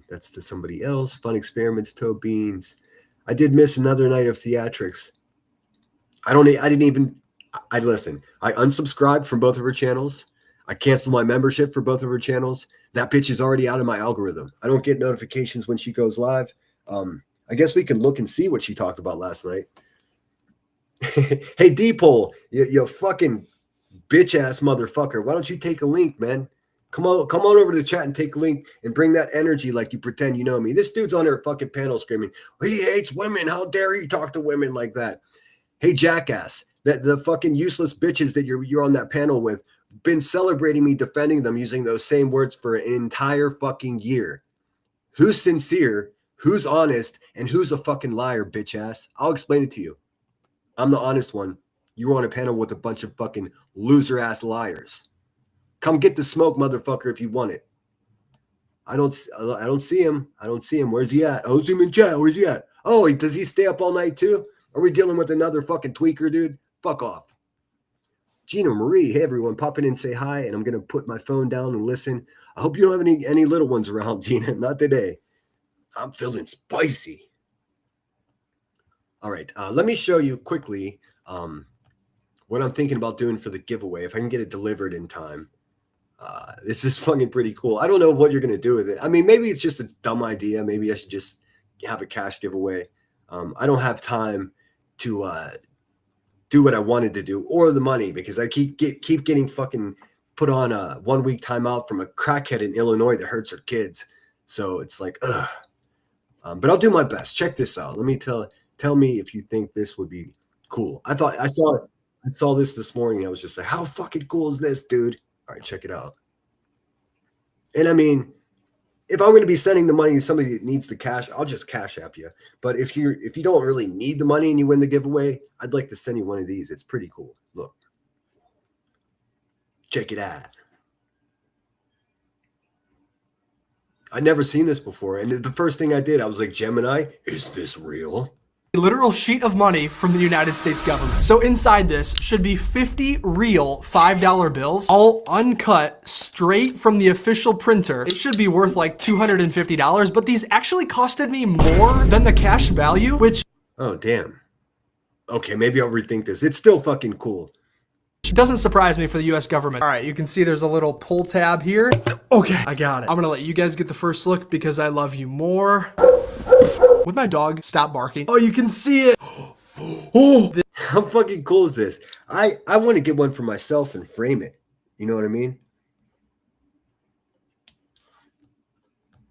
That's to somebody else. Fun experiments, Toe Beans. I did miss another night of theatrics. I listen. I unsubscribed from both of her channels. I canceled my membership for both of her channels. That bitch is already out of my algorithm. I don't get notifications when she goes live. I guess we can look and see what she talked about last night. Hey, D-Pole, you fucking bitch-ass motherfucker. Why don't you take a link, man? Come on over to the chat and take a link and bring that energy like you pretend you know me. This dude's on her fucking panel screaming, he hates women. How dare you talk to women like that? Hey, jackass, that the fucking useless bitches that you're on that panel with been celebrating me defending them using those same words for an entire fucking year. Who's sincere, who's honest, and who's a fucking liar, bitch ass? I'll explain it to you. I'm the honest one. You're on a panel with a bunch of fucking loser ass liars. Come get the smoke, motherfucker, if you want it. I don't see him. I don't see him. Where's he at? I don't see him in chat. Where's he at? Oh, does he stay up all night too? Are we dealing with another fucking tweaker, dude? Fuck off. Gina Marie, hey everyone, pop in and say hi, and I'm gonna put my phone down and listen. I hope you don't have any little ones around, Gina. Not today. I'm feeling spicy. All right, let me show you quickly what I'm thinking about doing for the giveaway. If I can get it delivered in time, this is fucking pretty cool. I don't know what you're gonna do with it. I mean, maybe it's just a dumb idea. Maybe I should just have a cash giveaway. I don't have time to do what I wanted to do or the money because I keep getting fucking put on a 1 week timeout from a crackhead in Illinois that hurts her kids. So it's like, ugh. But I'll do my best. Check this out. Let me tell me if you think this would be cool. I saw this morning. I was just like, how fucking cool is this, dude? All right, check it out. And I mean, if I'm going to be sending the money to somebody that needs the cash, I'll just cash app you. But if you don't really need the money and you win the giveaway, I'd like to send you one of these. It's pretty cool. Look. Check it out. I'd never seen this before. And the first thing I did, I was like, Gemini, is this real? A literal sheet of money from the United States government. So inside this should be 50 real $5 bills, all uncut, straight from the official printer. It should be worth like $250, but these actually costed me more than the cash value, which... Oh, damn. Okay, maybe I'll rethink this. It's still fucking cool. Doesn't surprise me for the US government. All right, you can see there's a little pull tab here. Okay, I got it. I'm gonna let you guys get the first look because I love you more. Would my dog stop barking? Oh, you can see it. Oh, how fucking cool is this? I want to get one for myself and frame it. You know what I mean?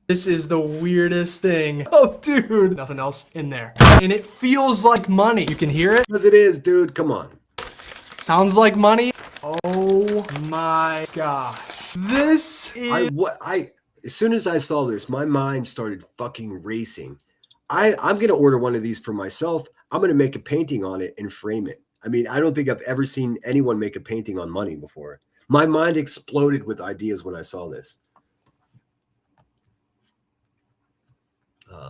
this is the weirdest thing. Oh, dude. Nothing else in there. And it feels like money. You can hear it? Because it is, dude. Come on. Sounds like money. Oh my gosh. This is... As soon as I saw this, my mind started fucking racing. I'm going to order one of these for myself. I'm going to make a painting on it and frame it. I mean, I don't think I've ever seen anyone make a painting on money before. My mind exploded with ideas when I saw this.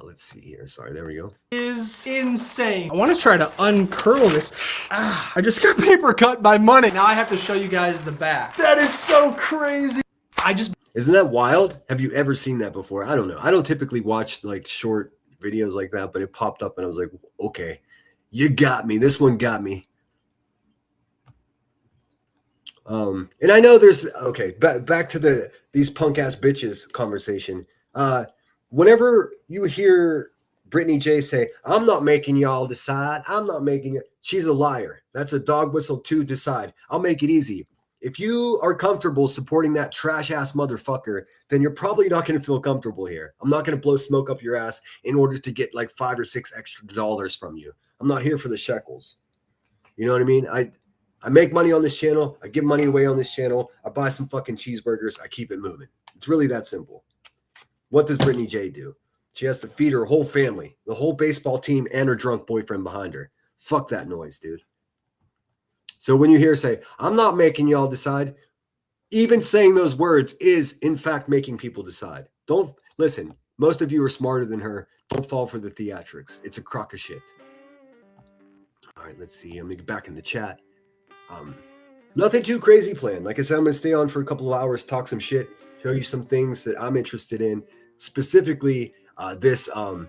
Let's see here. Sorry, there we go. Is insane. I want to try to uncurl this. I just got paper cut by money. Now I have to show you guys the back. That is so crazy. Isn't that wild? Have you ever seen that before? I don't know. I don't typically watch like short videos like that, but it popped up and I was like, okay, you got me. This one got me. And I know there's okay. Back to these punk ass bitches conversation. Whenever you hear Brittany J say, "I'm not making y'all decide. I'm not making it," she's a liar. That's a dog whistle to decide. I'll make it easy. If you are comfortable supporting that trash ass motherfucker, then you're probably not going to feel comfortable here. I'm not going to blow smoke up your ass in order to get like $5 or $6 extra dollars from you. I'm not here for the shekels. You know what I mean? I make money on this channel. I give money away on this channel. I buy some fucking cheeseburgers. I keep it moving. It's really that simple. What does Brittany J do? She has to feed her whole family, the whole baseball team, and her drunk boyfriend behind her. Fuck that noise, dude. So when you hear say, "I'm not making y'all decide," even saying those words is in fact making people decide. Don't listen. Most of you are smarter than her. Don't fall for the theatrics. It's a crock of shit. All right, let's see. I'm gonna get back in the chat. Nothing too crazy planned. Like I said, I'm gonna stay on for a couple of hours, talk some shit, show you some things that I'm interested in. Specifically, this who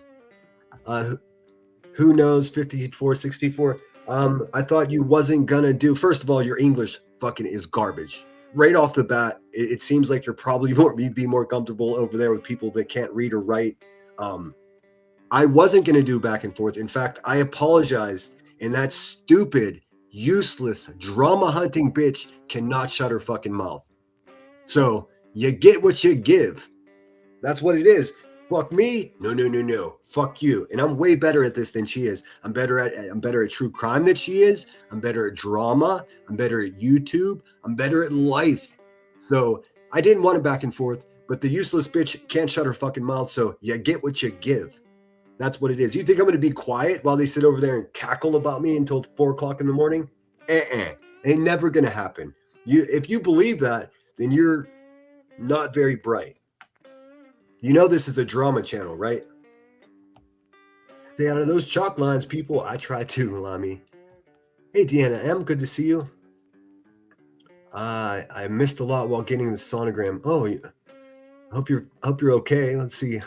knows 5464. I thought you wasn't gonna do. First of all, your English fucking is garbage. Right off the bat, it seems like you're probably be more comfortable over there with people that can't read or write. I wasn't gonna do back and forth. In fact, I apologized, and that stupid, useless, drama hunting bitch cannot shut her fucking mouth. So you get what you give. That's what it is. Fuck me? No. Fuck you. And I'm way better at this than she is. I'm better at true crime than she is. I'm better at drama. I'm better at YouTube. I'm better at life. So I didn't want it back and forth, but the useless bitch can't shut her fucking mouth. So you get what you give. That's what it is. You think I'm going to be quiet while they sit over there and cackle about me until 4 o'clock in the morning? Ain't never going to happen. If you believe that, then you're not very bright. You know this is a drama channel, right? Stay out of those chalk lines, people. I try to, Lamy. Hey, Deanna M, good to see you. I missed a lot while getting the sonogram. Oh, I hope you're okay. Let's see.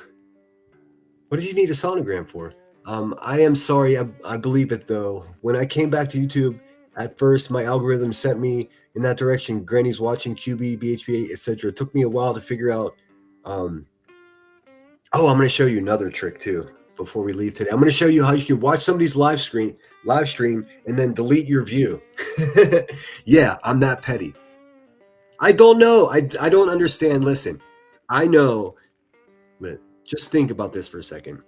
What did you need a sonogram for? I am sorry. I believe it though. When I came back to YouTube, at first my algorithm sent me in that direction. Granny's watching QB, BHP, etc. It took me a while to figure out. Oh, I'm going to show you another trick too before we leave today. I'm going to show you how you can watch somebody's live stream and then delete your view. Yeah, I'm that petty. I don't know. I don't understand. Listen, I know, but just think about this for a second.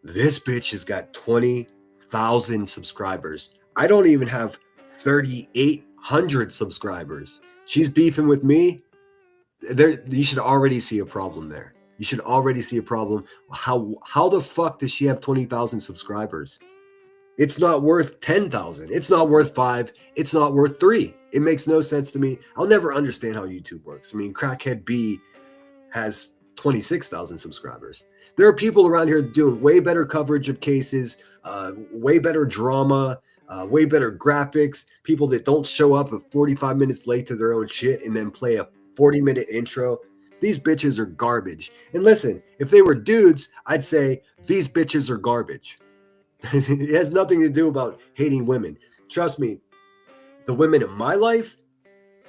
This bitch has got 20,000 subscribers. I don't even have 3,800 subscribers. She's beefing with me. You should already see a problem there. You should already see a problem. How the fuck does she have 20,000 subscribers? It's not worth 10,000. It's not worth 5. It's not worth 3. It makes no sense to me. I'll never understand how YouTube works. I mean, Crackhead B has 26,000 subscribers. There are people around here doing way better coverage of cases, way better drama, way better graphics, people that don't show up at 45 minutes late to their own shit and then play a 40-minute intro. These bitches are garbage. And listen, if they were dudes, I'd say these bitches are garbage. It has nothing to do about hating women. Trust me, the women in my life,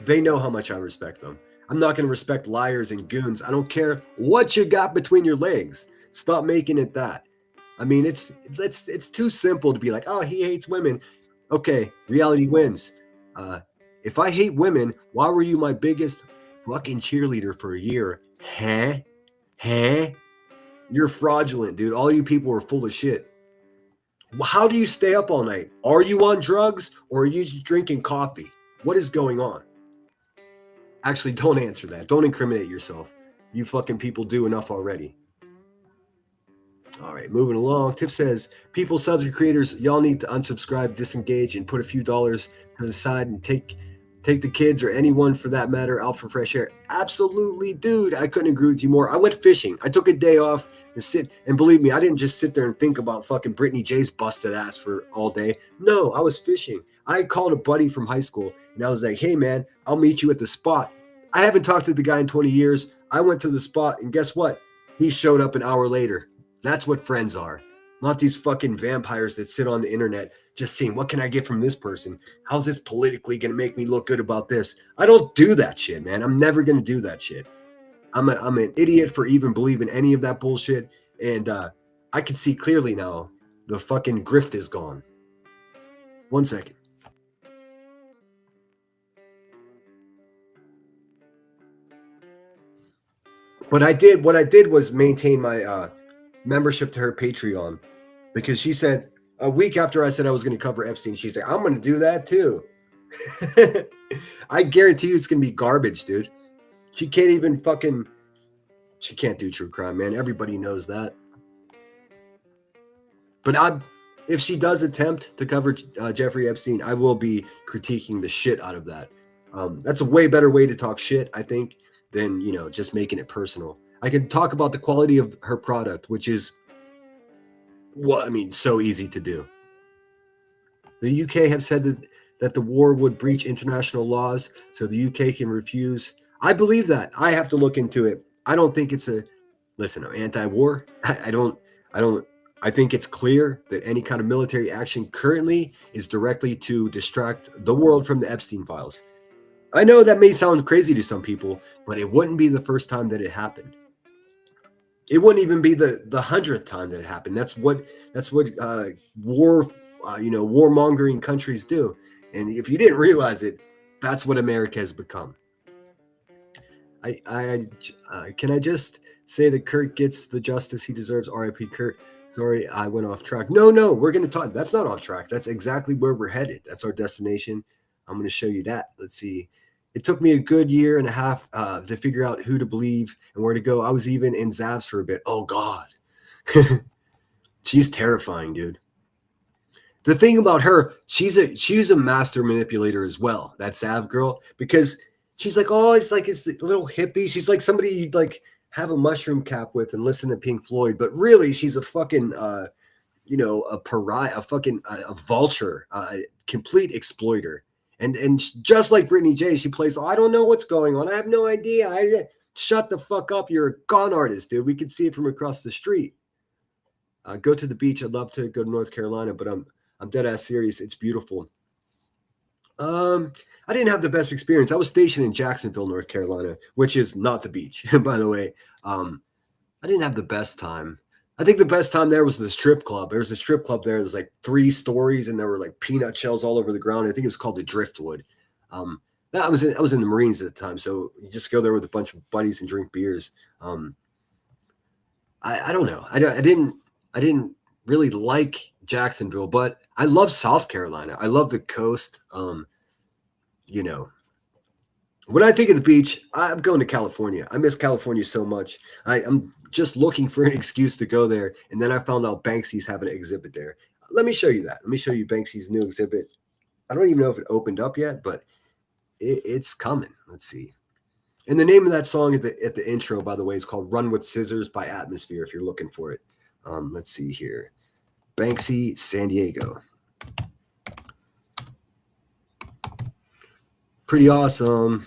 they know how much I respect them. I'm not going to respect liars and goons. I don't care what you got between your legs. Stop making it that. I mean, it's too simple to be like, oh, he hates women. Okay, reality wins. If I hate women, why were you my biggest fucking cheerleader for a year? Huh? You're fraudulent, dude. All you people are full of shit. How do you stay up all night? Are you on drugs or are you drinking coffee? What is going on? Actually, don't answer that. Don't incriminate yourself. You fucking people do enough already. All right, moving along. Tip says, people, subs, and creators, y'all need to unsubscribe, disengage, and put a few dollars to the side and take the kids or anyone for that matter out for fresh air. Absolutely, dude. I couldn't agree with you more. I went fishing. I took a day off to sit, and believe me, I didn't just sit there and think about fucking Brittany J's busted ass for all day. No, I was fishing. I called a buddy from high school, and I was like, hey, man, I'll meet you at the spot. I haven't talked to the guy in 20 years. I went to the spot, and guess what? He showed up an hour later. That's what friends are. Not these fucking vampires that sit on the internet just seeing, what can I get from this person? How's this politically going to make me look good about this? I don't do that shit, man. I'm never going to do that shit. I'm an idiot for even believing any of that bullshit. And I can see clearly now the fucking grift is gone. 1 second. But what I did was maintain my membership to her Patreon, because she said a week after I said I was going to cover Epstein, she's like, I'm going to do that too. I guarantee you it's going to be garbage, dude. She can't even she can't do true crime, man. Everybody knows that. But if she does attempt to cover Jeffrey Epstein, I will be critiquing the shit out of that. That's a way better way to talk shit, I think, than, just making it personal. I can talk about the quality of her product, which is, so easy to do. The UK have said that the war would breach international laws, so the UK can refuse. I believe that. I have to look into it. I don't think it's I'm anti-war. I think it's clear that any kind of military action currently is directly to distract the world from the Epstein files. I know that may sound crazy to some people, but it wouldn't be the first time that it happened. It wouldn't even be the 100th time that it happened. That's what warmongering countries do. And if you didn't realize it, that's what America has become. Can I just say that Kurt gets the justice he deserves? R.I.P. Kurt. Sorry, I went off track. No, we're going to talk. That's not off track. That's exactly where we're headed. That's our destination. I'm going to show you that. Let's see. It took me a good year and a half to figure out who to believe and where to go. I was even in Zavs for a bit. Oh, God. She's terrifying, dude. The thing about her, she's a master manipulator as well, that Zav girl, because she's like, oh, it's a little hippie. She's like somebody you'd like have a mushroom cap with and listen to Pink Floyd. But really, she's a fucking, a pariah, a vulture, a complete exploiter. And just like Brittany J, she plays, I don't know what's going on. I have no idea. Shut the fuck up. You're a con artist, dude. We can see it from across the street. Go to the beach. I'd love to go to North Carolina, but I'm dead ass serious. It's beautiful. I didn't have the best experience. I was stationed in Jacksonville, North Carolina, which is not the beach, by the way. I didn't have the best time. I think the best time there was the strip club. There was a strip club there. There was like 3 stories, and there were like peanut shells all over the ground. I think it was called the Driftwood. I was in the Marines at the time, so you just go there with a bunch of buddies and drink beers. I don't know. I didn't really like Jacksonville, but I love South Carolina. I love the coast. When I think of the beach, I'm going to California. I miss California so much. I'm just looking for an excuse to go there. And then I found out Banksy's having an exhibit there. Let me show you that. Let me show you Banksy's new exhibit. I don't even know if it opened up yet, but it's coming. Let's see. And the name of that song at the intro, by the way, is called Run with Scissors by Atmosphere, if you're looking for it. Let's see here. Banksy, San Diego. Pretty awesome.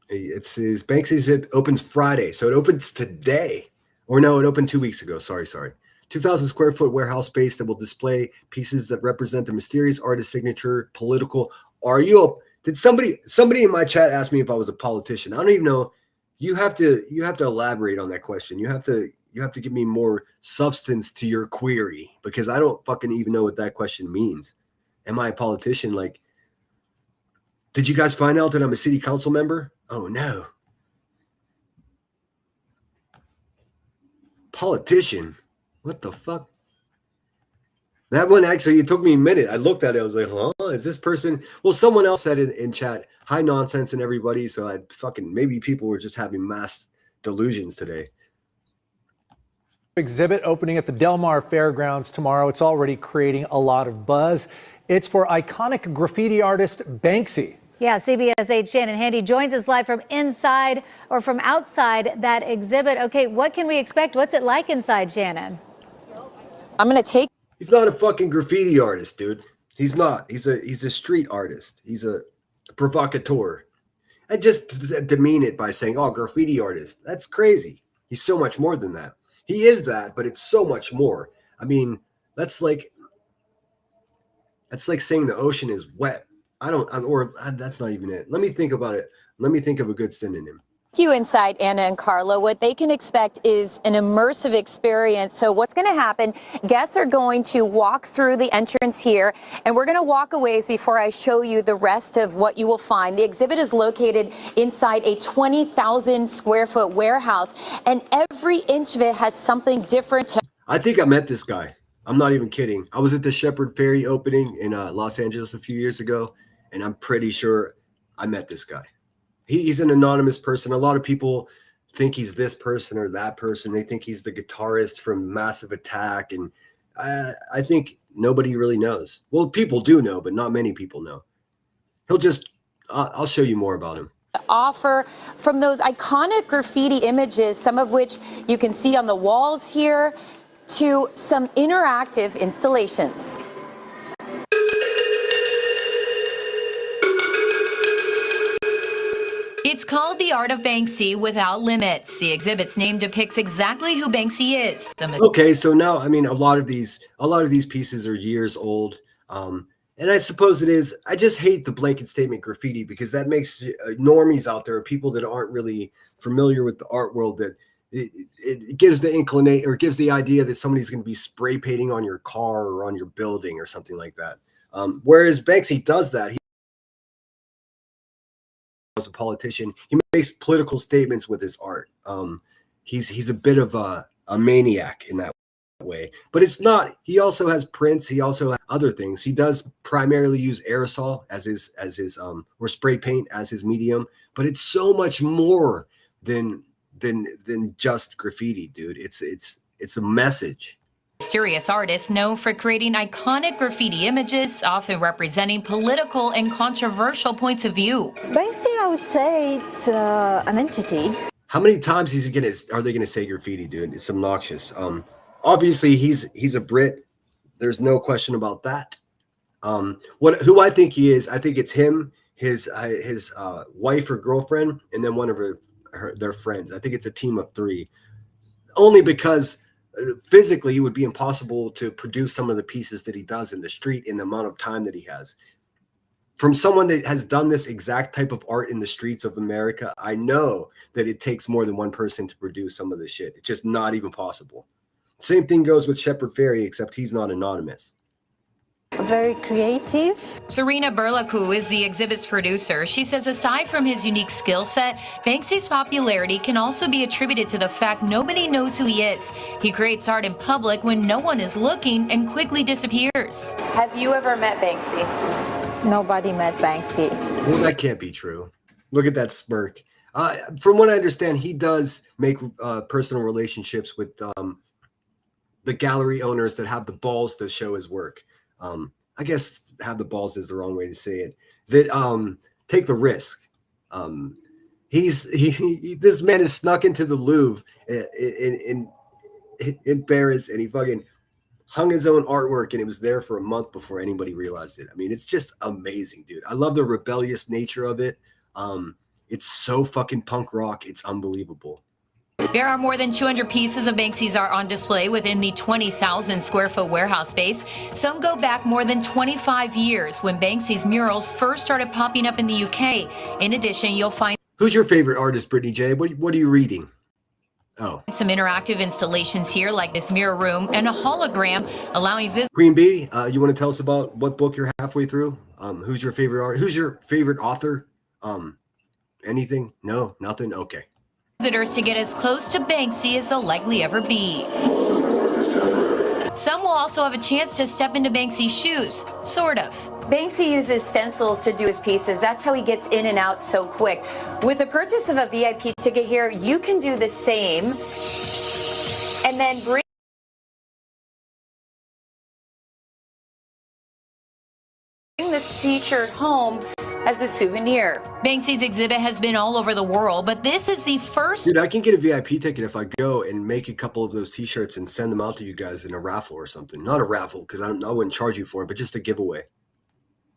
It says Banksy's opens Friday, so it opens today. Or no, it opened 2 weeks ago. Sorry. 2,000 square foot warehouse space that will display pieces that represent the mysterious artist signature. Political. Did somebody in my chat ask me if I was a politician? I don't even know. You have to elaborate on that question. You have to give me more substance to your query, because I don't fucking even know what that question means. Am I a politician? Like, did you guys find out that I'm a city council member? Oh, no. Politician? What the fuck? That one, actually, it took me a minute. I looked at it. I was like, huh? Is this person? Well, someone else said in chat, hi, nonsense and everybody. So maybe people were just having mass delusions today. Exhibit opening at the Del Mar Fairgrounds tomorrow. It's already creating a lot of buzz. It's for iconic graffiti artist Banksy. Yeah, CBS 8 Shannon Handy joins us live from inside or from outside that exhibit. Okay, what can we expect? What's it like inside, Shannon? I'm going to take. He's not a fucking graffiti artist, dude. He's not. He's a street artist. He's a provocateur. I just demean it by saying, "Oh, graffiti artist." That's crazy. He's so much more than that. He is that, but it's so much more. I mean, that's like saying the ocean is wet. That's not even it. Let me think about it. Let me think of a good synonym. You inside, Anna and Carla. What they can expect is an immersive experience. So what's going to happen, guests are going to walk through the entrance here, and we're going to walk a ways before I show you the rest of what you will find. The exhibit is located inside a 20,000 square foot warehouse, and every inch of it has something different to. I think I met this guy. I'm not even kidding. I was at the Shepherd Ferry opening in Los Angeles a few years ago, and I'm pretty sure I met this guy. He's an anonymous person. A lot of people think he's this person or that person. They think he's the guitarist from Massive Attack. And I think nobody really knows. Well, people do know, but not many people know. I'll show you more about him. Offer from those iconic graffiti images, some of which you can see on the walls here, to some interactive installations. It's called The Art of Banksy Without Limits. The exhibit's name depicts exactly who Banksy is. Okay, so now, I mean, a lot of these pieces are years old. And I suppose it is. I just hate the blanket statement graffiti because that makes normies out there, people that aren't really familiar with the art world, that it gives the inclination or gives the idea that somebody's going to be spray painting on your car or on your building or something like that. Whereas Banksy does that. He, as a politician, he makes political statements with his art. He's a bit of a maniac in that way, but it's not. He also has prints. He also has other things. He does primarily use aerosol as his or spray paint as his medium, but it's so much more than just graffiti, dude. It's a message. Serious artist known for creating iconic graffiti images, often representing political and controversial points of view. Banksy, I would say it's an entity. How many times are they gonna say graffiti, dude? It's obnoxious. Obviously he's a Brit. There's no question about that. Who I think he is, I think it's him, his wife or girlfriend, and then one of their friends. I think it's a team of three. Only because physically it would be impossible to produce some of the pieces that he does in the street in the amount of time that he has. From someone that has done this exact type of art in the streets of America, I know that it takes more than one person to produce some of this shit. It's just not even possible. Same thing goes with Shepherd Ferry, except he's not anonymous. Very creative. Serena Burlaku is the exhibit's producer. She says aside from his unique skill set, Banksy's popularity can also be attributed to the fact nobody knows who he is. He creates art in public when no one is looking and quickly disappears. Have you ever met Banksy? Nobody met Banksy. Well, that can't be true. Look at that smirk. From what I understand, he does make personal relationships with the gallery owners that have the balls to show his work. I guess have the balls is the wrong way to say it. That take the risk. This man is snuck into the Louvre in Paris, and he fucking hung his own artwork, and it was there for a month before anybody realized it. I mean, it's just amazing, dude. I love the rebellious nature of it. It's so fucking punk rock. It's unbelievable. There are more than 200 pieces of Banksy's art on display within the 20,000 square foot warehouse space. Some go back more than 25 years when Banksy's murals first started popping up in the UK. In addition, you'll find... Who's your favorite artist, Brittany J? What are you reading? Oh. Some interactive installations here like this mirror room and a hologram allowing visitors... Queen Bee, you want to tell us about what book you're halfway through? Who's your favorite art? Who's your favorite author? Anything? No, nothing? Okay. Visitors to get as close to Banksy as they'll likely ever be. Some will also have a chance to step into Banksy's shoes, sort of. Banksy uses stencils to do his pieces. That's how he gets in and out so quick. With the purchase of a VIP ticket here, you can do the same and then bring this t-shirt home as a souvenir. Banksy's exhibit has been all over the world, but this is the first. Dude, I can get a VIP ticket if I go and make a couple of those t-shirts and send them out to you guys in a raffle or something. Not a raffle, because I wouldn't charge you for it, but just a giveaway.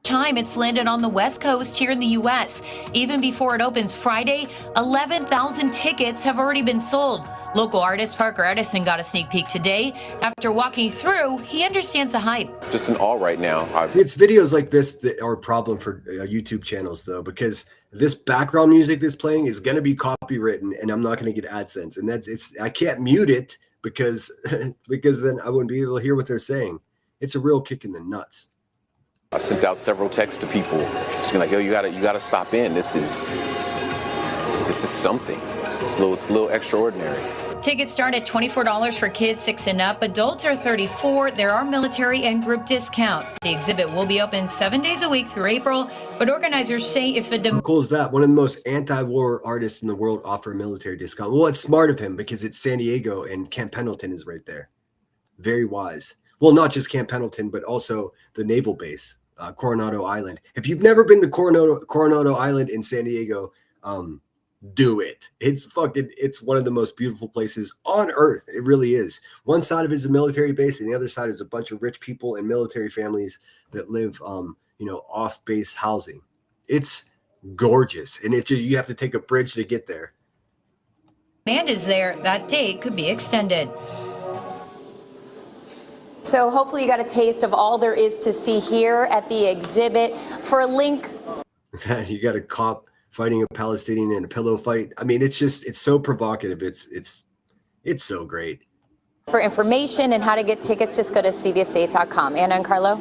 Time it's landed on the West Coast here in the U.S. Even before it opens Friday, 11,000 tickets have already been sold. Local artist Parker Edison got a sneak peek today. After walking through, he understands the hype. Just in awe right now. It's videos like this that are a problem for YouTube channels, though, because this background music that's playing is going to be copywritten, and I'm not going to get AdSense. And I can't mute it because then I wouldn't be able to hear what they're saying. It's a real kick in the nuts. I sent out several texts to people, just being like, "Yo, you gotta stop in. This is something. It's a little extraordinary." Tickets start at $24 for kids 6 and up. Adults are $34. There are military and group discounts. The exhibit will be open 7 days a week through April, but organizers say if a How cool is that? One of the most anti-war artists in the world offer a military discount. Well, it's smart of him because it's San Diego and Camp Pendleton is right there. Very wise. Well, not just Camp Pendleton, but also the naval base, Coronado Island. If you've never been to Coronado Island in San Diego, do it. It's one of the most beautiful places on earth. It really is. One side of it is a military base, and the other side is a bunch of rich people and military families that live, off base housing. It's gorgeous, and you have to take a bridge to get there. demand is there, that date could be extended. So hopefully you got a taste of all there is to see here at the exhibit. For a link. You got a cop fighting a Palestinian in a pillow fight. I mean, it's so provocative. It's so great. For information and how to get tickets, just go to cbs8.com. Anna and Carlo.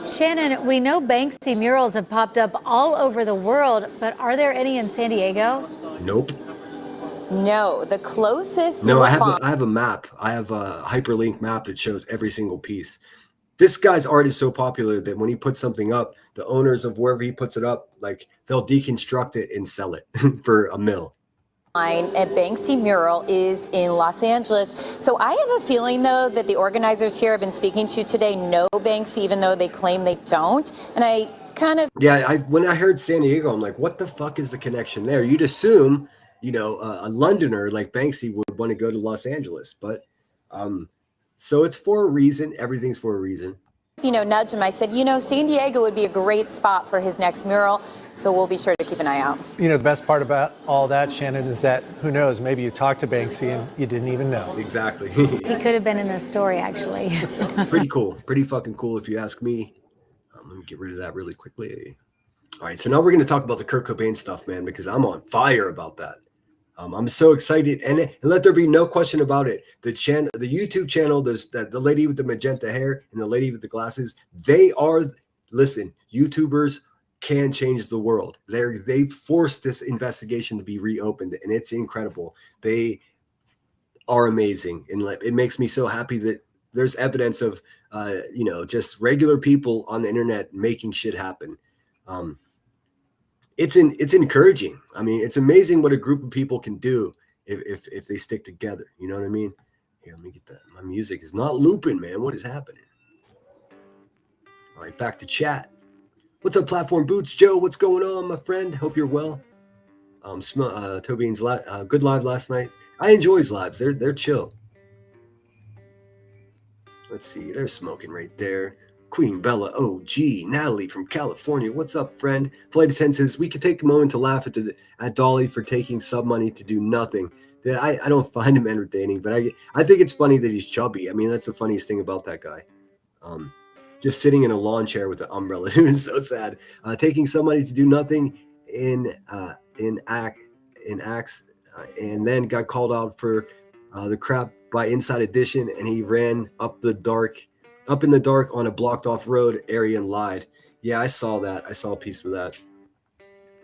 Shannon, we know Banksy murals have popped up all over the world, but are there any in San Diego? Nope. No, the closest. No, I have a map. I have a hyperlink map that shows every single piece. This guy's art is so popular that when he puts something up, the owners of wherever he puts it up, like they'll deconstruct it and sell it for $1 million. A Banksy mural is in Los Angeles. So I have a feeling, though, that the organizers here I've been speaking to today know Banksy, even though they claim they don't. And I kind of... Yeah, when I heard San Diego, I'm like, what the fuck is the connection there? You'd assume, a Londoner like Banksy would want to go to Los Angeles. But so it's for a reason. Everything's for a reason. Nudge him. I said, San Diego would be a great spot for his next mural. So we'll be sure to keep an eye out. The best part about all that, Shannon, is that who knows, maybe you talked to Banksy and you didn't even know. Exactly. He could have been in this story, actually. Pretty cool. Pretty fucking cool if you ask me. Let me get rid of that really quickly. All right. So now we're going to talk about the Kurt Cobain stuff, man, because I'm on fire about that. I'm so excited, and let there be no question about it. The YouTube channel, the lady with the magenta hair and the lady with the glasses, listen, YouTubers can change the world. They've forced this investigation to be reopened, and it's incredible. They are amazing, and it makes me so happy that there's evidence of, just regular people on the internet making shit happen. It's encouraging. I mean, it's amazing what a group of people can do if they stick together. You know what I mean? Here, let me get that. My music is not looping, man. What is happening? All right, back to chat. What's up, Platform Boots? Joe, what's going on, my friend? Hope you're well. Tobine's good live last night. I enjoy his lives. They're chill. Let's see. They're smoking right there. Queen Bella OG, Natalie from California. What's up, friend? Flight attendant says we could take a moment to laugh at Dolly for taking sub money to do nothing. I don't find him entertaining, but I think it's funny that he's chubby. I mean, that's the funniest thing about that guy. Just sitting in a lawn chair with an umbrella. It was so sad. Taking sub money to do nothing in acts, and then got called out for the crap by Inside Edition, and he ran up in the dark on a blocked off road area and lied. Yeah, I saw that. I saw a piece of that.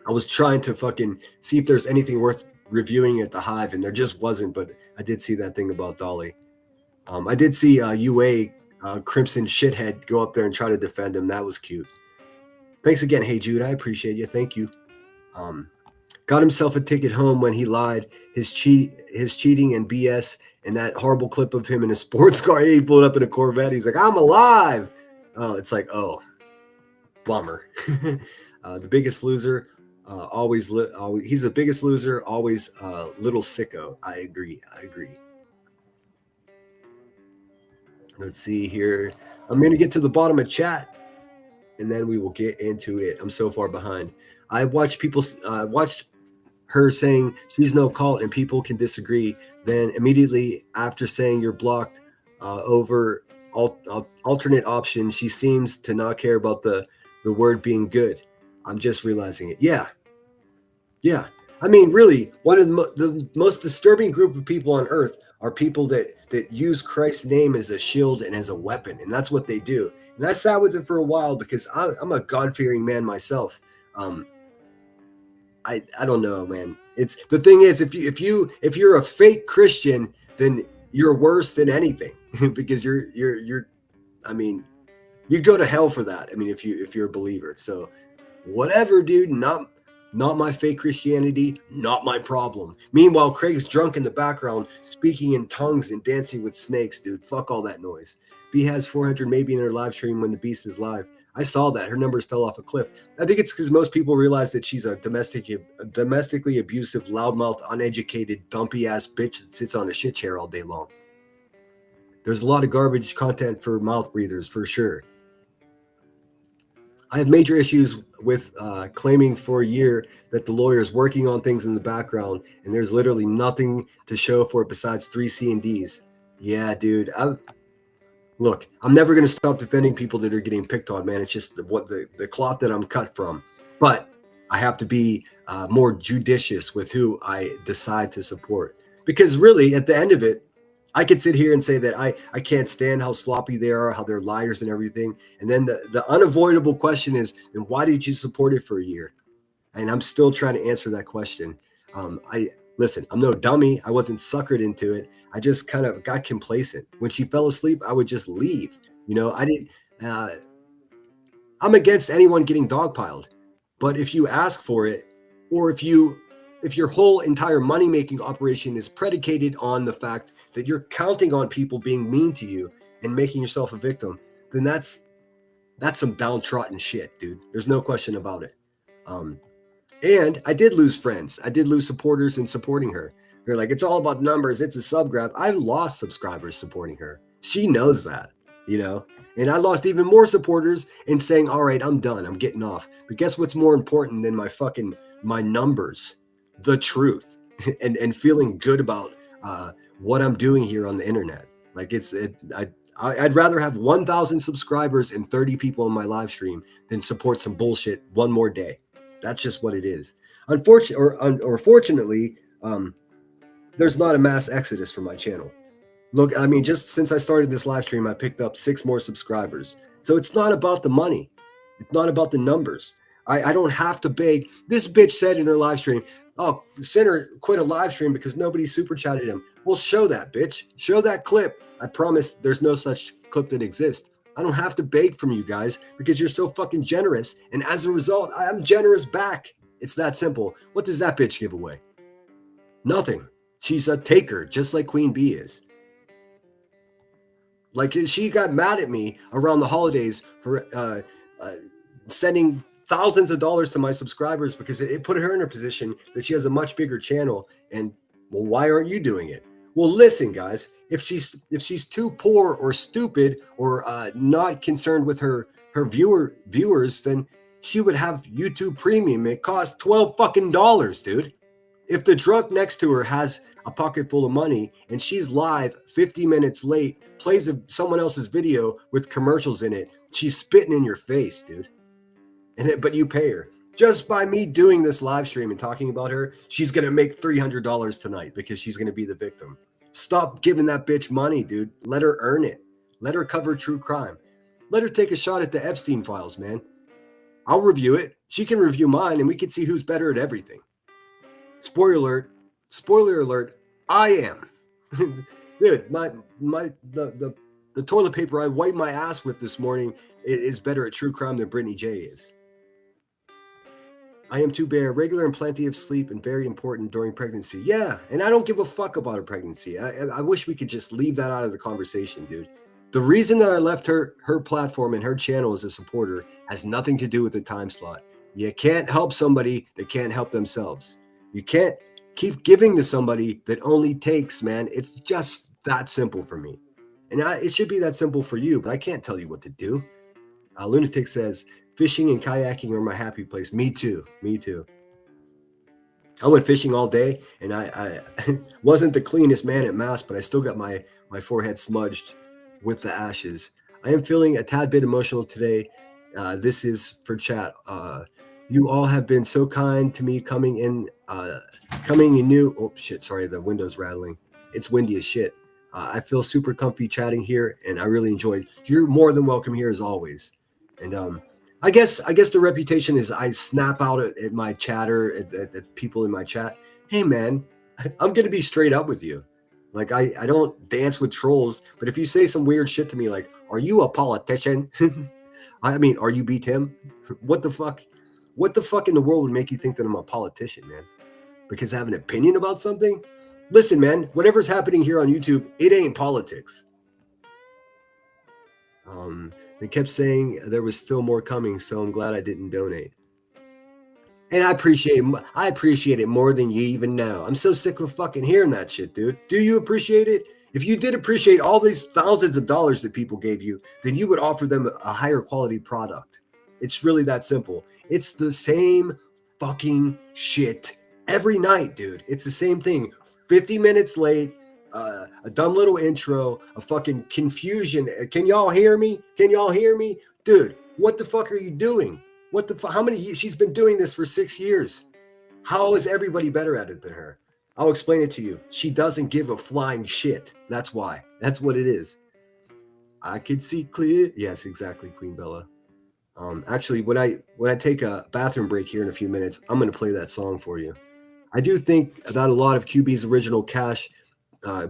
I was trying to fucking see if there's anything worth reviewing at the Hive, and there just wasn't, but I did see that thing about Dolly. I did see UA crimson shithead go up there and try to defend him. That was cute. Thanks again, Hey Jude. I appreciate you. Thank you. Got himself a ticket home when he lied. His cheating and BS, and that horrible clip of him in a sports car. He pulled up in a Corvette. He's like, "I'm alive." Oh, it's like, oh, bummer. The Biggest Loser. He's the biggest loser. Always little sicko. I agree. Let's see here. I'm going to get to the bottom of chat, and then we will get into it. I'm so far behind. I watched watched her saying she's no cult and people can disagree. Then immediately after saying you're blocked over alternate option, she seems to not care about the word being good. I'm just realizing it. Yeah. I mean, really, one of the most disturbing group of people on earth are people that use Christ's name as a shield and as a weapon, and that's what they do. And I sat with it for a while because I'm a God-fearing man myself. I don't know, man. It's the thing is, if you're a fake Christian, then you're worse than anything because you're. I mean, you go to hell for that. I mean, if you're a believer. So, whatever, dude. Not my fake Christianity, not my problem. Meanwhile, Craig's drunk in the background, speaking in tongues and dancing with snakes, dude. Fuck all that noise. B has 400 maybe in her live stream when the beast is live. I saw that. Her numbers fell off a cliff. I think it's because most people realize that she's a domestically abusive, loudmouth, uneducated, dumpy-ass bitch that sits on a shit chair all day long. There's a lot of garbage content for mouth breathers, for sure. I have major issues with claiming for a year that the lawyer is working on things in the background, and there's literally nothing to show for it besides 3 C&Ds. Yeah, dude. Look, I'm never going to stop defending people that are getting picked on, man. It's just the cloth that I'm cut from. But I have to be more judicious with who I decide to support. Because really, at the end of it, I could sit here and say that I can't stand how sloppy they are, how they're liars and everything. And then the unavoidable question is, then why did you support it for a year? And I'm still trying to answer that question. Listen, I'm no dummy. I wasn't suckered into it. I just kind of got complacent. When she fell asleep, I would just leave. You know, I'm against anyone getting dogpiled. But if you ask for it, or if your whole entire money-making operation is predicated on the fact that you're counting on people being mean to you and making yourself a victim, then that's some downtrodden shit, dude. There's no question about it. And I did lose friends. I did lose supporters in supporting her. They're like, it's all about numbers. It's a sub grab. I lost subscribers supporting her. She knows that, you know? And I lost even more supporters in saying, all right, I'm done. I'm getting off. But guess what's more important than my numbers? The truth and feeling good about what I'm doing here on the internet. Like I'd rather have 1,000 subscribers and 30 people on my live stream than support some bullshit one more day. That's just what it is. Fortunately, there's not a mass exodus from my channel. Look, I mean, just since I started this live stream, I picked up 6 more subscribers. So it's not about the money. It's not about the numbers. I don't have to beg. This bitch said in her live stream, oh, Sinner quit a live stream because nobody super chatted him. Well, show that, bitch. Show that clip. I promise there's no such clip that exists. I don't have to beg from you guys because you're so fucking generous. And as a result, I'm generous back. It's that simple. What does that bitch give away? Nothing. She's a taker, just like Queen Bee is. Like, she got mad at me around the holidays for sending thousands of dollars to my subscribers because it put her in a position that she has a much bigger channel. And, well, why aren't you doing it? Well, listen, guys, if she's too poor or stupid or not concerned with her viewers, then she would have YouTube Premium. It costs $12 fucking, dude. If the drunk next to her has a pocket full of money and she's live 50 minutes late, plays someone else's video with commercials in it, she's spitting in your face, dude. But you pay her. Just by me doing this live stream and talking about her, she's going to make $300 tonight because she's going to be the victim. Stop giving that bitch money, dude. Let her earn it. Let her cover true crime. Let her take a shot at the Epstein files, man. I'll review it. She can review mine and we can see who's better at everything. Spoiler alert, I am. Dude, the The toilet paper I wiped my ass with this morning is better at true crime than Brittany J is. I am too bare, regular and plenty of sleep, and very important during pregnancy. Yeah, and I don't give a fuck about a pregnancy. I wish we could just leave that out of the conversation, dude. The reason that I left her platform and her channel as a supporter has nothing to do with the time slot. You can't help somebody that can't help themselves. You can't keep giving to somebody that only takes, man. It's just that simple for me. And it should be that simple for you, but I can't tell you what to do. Lunatic says, fishing and kayaking are my happy place. Me too. Me too. I went fishing all day, and I wasn't the cleanest man at mass, but I still got my forehead smudged with the ashes. I am feeling a tad bit emotional today. This is for chat. You all have been so kind to me coming in new. Oh shit! Sorry, the window's rattling. It's windy as shit. I feel super comfy chatting here, and I really enjoyed. You're more than welcome here as always. And I guess the reputation is I snap out at my chatter at people in my chat. Hey man, I'm gonna be straight up with you. Like I don't dance with trolls, but if you say some weird shit to me like, are you a politician? I mean, are you B Tim? What the fuck? What the fuck in the world would make you think that I'm a politician, man? Because I have an opinion about something? Listen, man, whatever's happening here on YouTube, it ain't politics. They kept saying there was still more coming, so I'm glad I didn't donate. And I appreciate it more than you even know. I'm so sick of fucking hearing that shit, dude. Do you appreciate it? If you did appreciate all these thousands of dollars that people gave you, then you would offer them a higher quality product. It's really that simple. It's the same fucking shit every night, dude. It's the same thing. 50 minutes late, a dumb little intro, a fucking confusion. Can y'all hear me? Can y'all hear me? Dude, what the fuck are you doing? What the fuck? How many years? She's been doing this for 6 years. How is everybody better at it than her? I'll explain it to you. She doesn't give a flying shit. That's why. That's what it is. I could see clear. Yes, exactly, Queen Bella. Actually, when I take a bathroom break here in a few minutes, I'm going to play that song for you. I do think that a lot of QB's original cash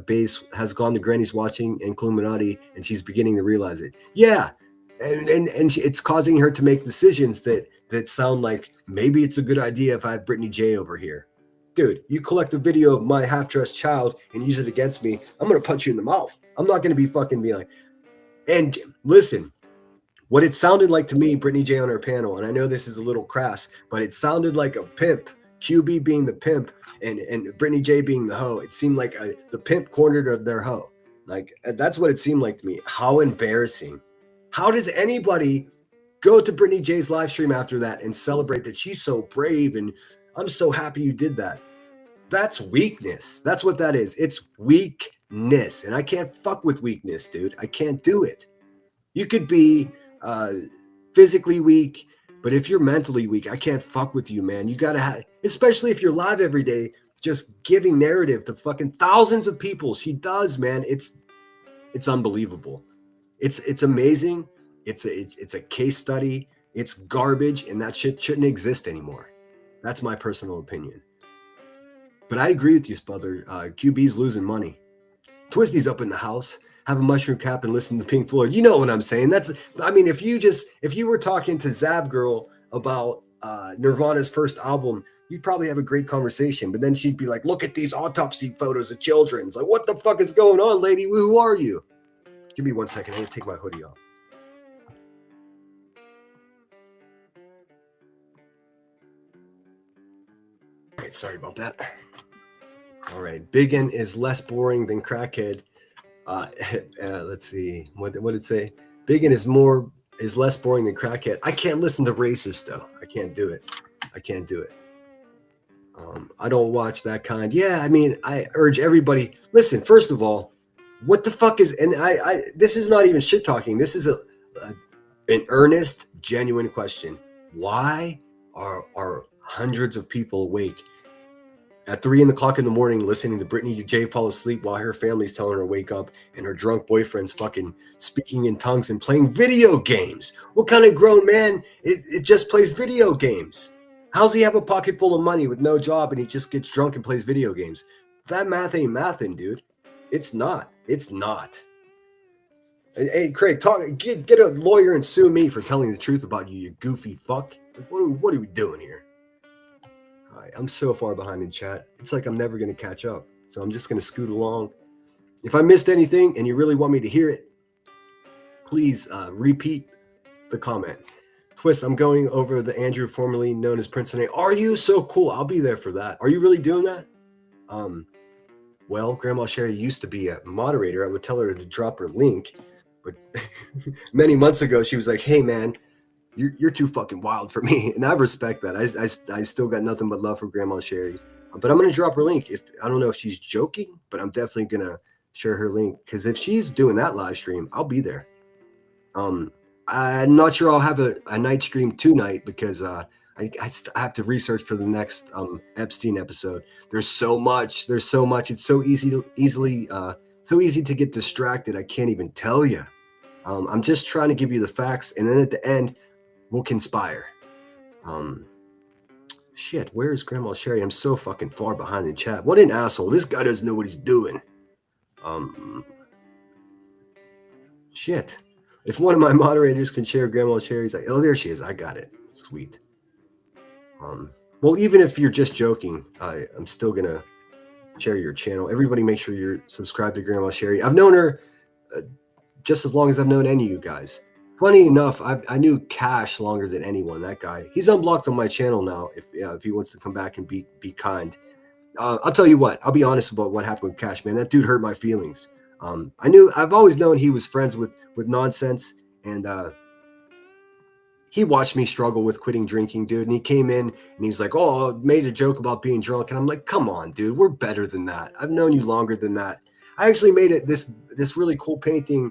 base has gone to Granny's watching and Illuminati, and she's beginning to realize it. Yeah, and it's causing her to make decisions that sound like maybe it's a good idea if I have Brittany J over here. Dude, you collect a video of my half-dressed child and use it against me, I'm going to punch you in the mouth. I'm not going to be fucking be like, and listen, what it sounded like to me, Brittany J on her panel, and I know this is a little crass, but it sounded like a pimp, QB being the pimp and Brittany J being the hoe. It seemed like the pimp cornered their hoe. Like, that's what it seemed like to me. How embarrassing. How does anybody go to Brittany J's live stream after that and celebrate that she's so brave and I'm so happy you did that? That's weakness. That's what that is. It's weakness. And I can't fuck with weakness, dude. I can't do it. You could be physically weak, but if you're mentally weak, I can't fuck with you, man. You gotta have, especially if you're live every day, just giving narrative to fucking thousands of people. She does, man. It's unbelievable. It's amazing. It's a case study. It's garbage, and that shit shouldn't exist anymore. That's my personal opinion. But I agree with you, Sputher. QB's losing money. Twisty's up in the house. Have a mushroom cap and listen to Pink Floyd. You know what I'm saying? If you were talking to Zav Girl about Nirvana's first album, you'd probably have a great conversation. But then she'd be like, "Look at these autopsy photos of children." It's like, what the fuck is going on, lady? Who are you? Give me 1 second. I need to take my hoodie off. All right, sorry about that. All right, Biggin is less boring than Crackhead. Let's see. What did it say? Biggin is less boring than Crackhead. I can't listen to racist though. I can't do it. I don't watch that kind. Yeah, I mean, I urge everybody. Listen, first of all, what the fuck is? And I this is not even shit talking. This is an earnest, genuine question. Why are hundreds of people awake at 3 o'clock in the morning listening to Brittany J fall asleep while her family's telling her to wake up and her drunk boyfriend's fucking speaking in tongues and playing video games? What kind of grown man it just plays video games? How's he have a pocket full of money with no job and he just gets drunk and plays video games? That math ain't mathin', dude. It's not. Hey, Craig, get a lawyer and sue me for telling the truth about you, you goofy fuck. What are we doing here? All right, I'm so far behind in chat. It's like I'm never going to catch up. So I'm just going to scoot along. If I missed anything and you really want me to hear it, please repeat the comment. Twist, I'm going over the Andrew formerly known as Prince today. Are you? So cool. I'll be there for that. Are you really doing that? Well, Grandma Sherry used to be a moderator. I would tell her to drop her link. But many months ago, she was like, hey, man, you're too fucking wild for me. And I respect that. I still got nothing but love for Grandma Sherry. But I'm going to drop her link. I don't know if she's joking, but I'm definitely going to share her link. Because if she's doing that live stream, I'll be there. I'm not sure I'll have a night stream tonight because I have to research for the next Epstein episode. There's so much. It's so easy to get distracted. I can't even tell you. I'm just trying to give you the facts, and then at the end, we'll conspire. Shit, where's Grandma Sherry? I'm so fucking far behind in chat. What an asshole. This guy doesn't know what he's doing. Shit. If one of my moderators can share Grandma Sherry's, oh, there she is. I got it. Sweet. Well, even if you're just joking, I'm still gonna share your channel. Everybody, make sure you're subscribed to Grandma Sherry. I've known her just as long as I've known any of you guys. Funny enough, I knew Cash longer than anyone. That guy. He's unblocked on my channel now. If he wants to come back and be kind, I'll tell you what. I'll be honest about what happened with Cash, man. That dude hurt my feelings. I've always known he was friends with nonsense, and he watched me struggle with quitting drinking, dude. And he came in and he was like, "Oh, made a joke about being drunk," and I'm like, "Come on, dude, we're better than that. I've known you longer than that." I actually made this really cool painting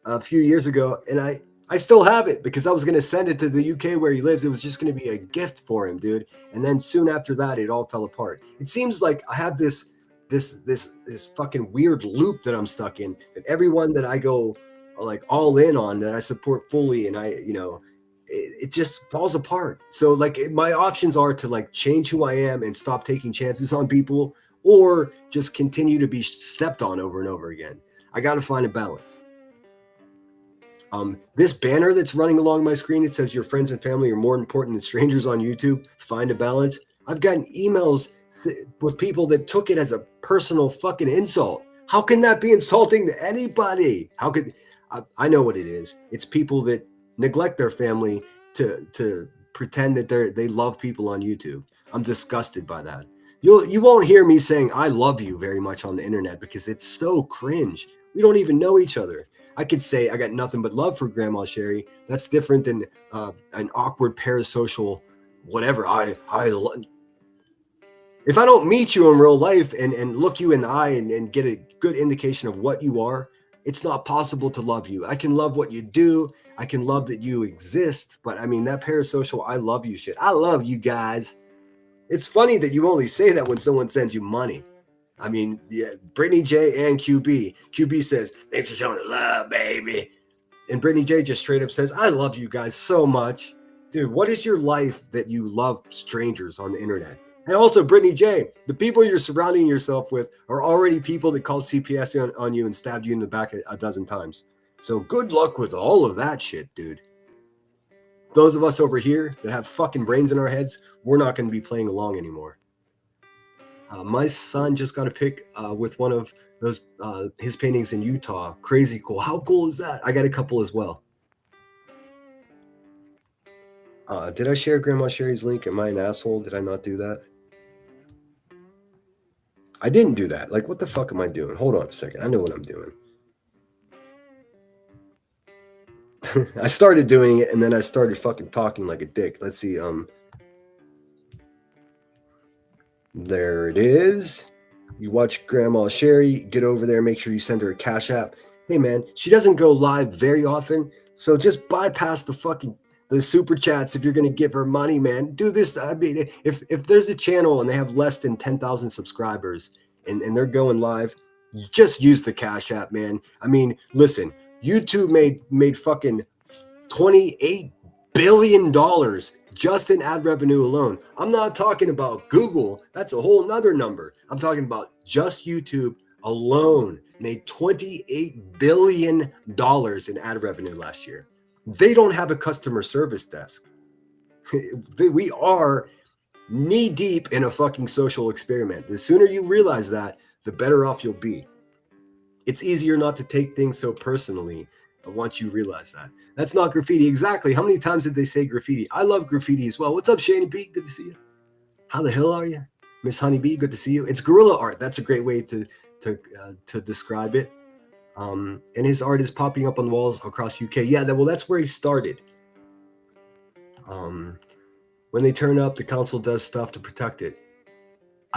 a few years ago, and I still have it because I was gonna send it to the UK where he lives. It was just gonna be a gift for him, dude. And then soon after that, it all fell apart. It seems like I have this fucking weird loop that I'm stuck in, that everyone that I go like all in on, that I support fully, and it just falls apart. So like my options are to like change who I am and stop taking chances on people, or just continue to be stepped on over and over again. I got to find a balance. This banner that's running along my screen, it says your friends and family are more important than strangers on YouTube. Find a balance. I've gotten emails with people that took it as a personal fucking insult. How can that be insulting to anybody? How could I know what it is? It's people that neglect their family to pretend that they love people on YouTube. I'm disgusted by that. You won't hear me saying I love you very much on the internet because it's so cringe. We don't even know each other. I could say I got nothing but love for Grandma Sherry. That's different than an awkward parasocial whatever. If I don't meet you in real life and look you in the eye and get a good indication of what you are, it's not possible to love you. I can love what you do. I can love that you exist. But I mean, that parasocial I love you shit. I love you guys. It's funny that you only say that when someone sends you money. I mean, yeah, Brittany J and QB. QB says, "Thanks for showing the love, baby." And Brittany J just straight up says, "I love you guys so much." Dude, what is your life that you love strangers on the internet? And also, Brittany J, the people you're surrounding yourself with are already people that called CPS on you and stabbed you in the back a dozen times. So good luck with all of that shit, dude. Those of us over here that have fucking brains in our heads, we're not going to be playing along anymore. My son just got a pic with one of those his paintings in Utah. Crazy cool. How cool is that? I got a couple as well. Did I share Grandma Sherry's link? Am I an asshole? Did I not do that? I didn't do that. Like, what the fuck am I doing? Hold on a second. I know what I'm doing. I started doing it, and then I started fucking talking like a dick. Let's see. There it is. You watch Grandma Sherry. Get over there. Make sure you send her a Cash App. Hey, man, she doesn't go live very often, so just bypass the super chats if you're going to give her money, man. Do this. I mean, if there's a channel and they have less than 10,000 subscribers and they're going live, just use the Cash App, man. I mean, listen, YouTube made fucking $28 billion just in ad revenue alone. I'm not talking about Google. That's a whole nother number. I'm talking about just YouTube alone made $28 billion in ad revenue last year. They don't have a customer service desk. We are knee deep in a fucking social experiment. The sooner you realize that, the better off you'll be. It's easier not to take things so personally once you realize that. That's not graffiti. Exactly. How many times did they say graffiti? I love graffiti as well. What's up, Shani B? Good to see you. How the hell are you? Miss Honeybee, good to see you. It's guerrilla art. That's a great way to describe it. And his art is popping up on walls across UK. Yeah, that's where he started. When they turn up, the council does stuff to protect it.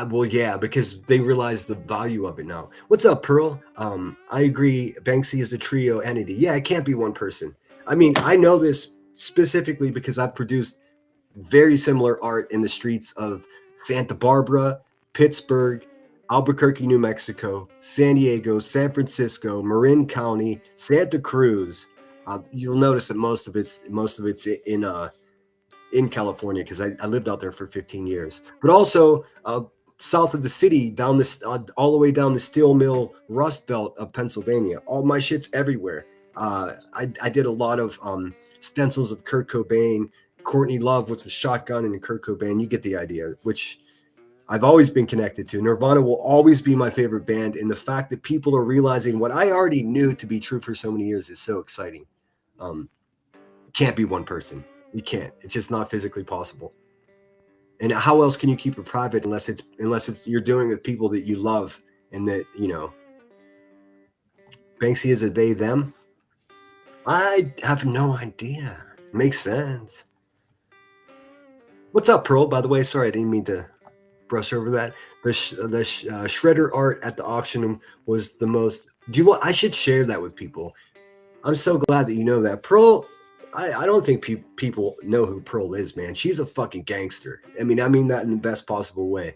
Well, yeah, because they realize the value of it now. What's up, Pearl? I agree. Banksy is a trio entity. Yeah, it can't be one person. I mean, I know this specifically because I've produced very similar art in the streets of Santa Barbara, Pittsburgh, Albuquerque, New Mexico, San Diego, San Francisco, Marin County, Santa Cruz. You'll notice that most of it's in California because I lived out there for 15 years. But also south of the city, down this all the way down the steel mill rust belt of Pennsylvania. All my shit's everywhere. I did a lot of stencils of Kurt Cobain, Courtney Love with the shotgun, and Kurt Cobain. You get the idea, which I've always been connected to. Nirvana will always be my favorite band, and the fact that people are realizing what I already knew to be true for so many years is so exciting. Can't be one person. You can't. It's just not physically possible. And how else can you keep it private unless it's you're doing it with people that you love and that, you know. Banksy is a they, them? I have no idea. Makes sense. What's up, Pearl? By the way, sorry, I didn't mean to brush over that. The shredder art at the auction was the most. I should share that with people. I'm so glad that you know that. Pearl, I don't think people know who Pearl is, man. She's a fucking gangster. I mean that in the best possible way.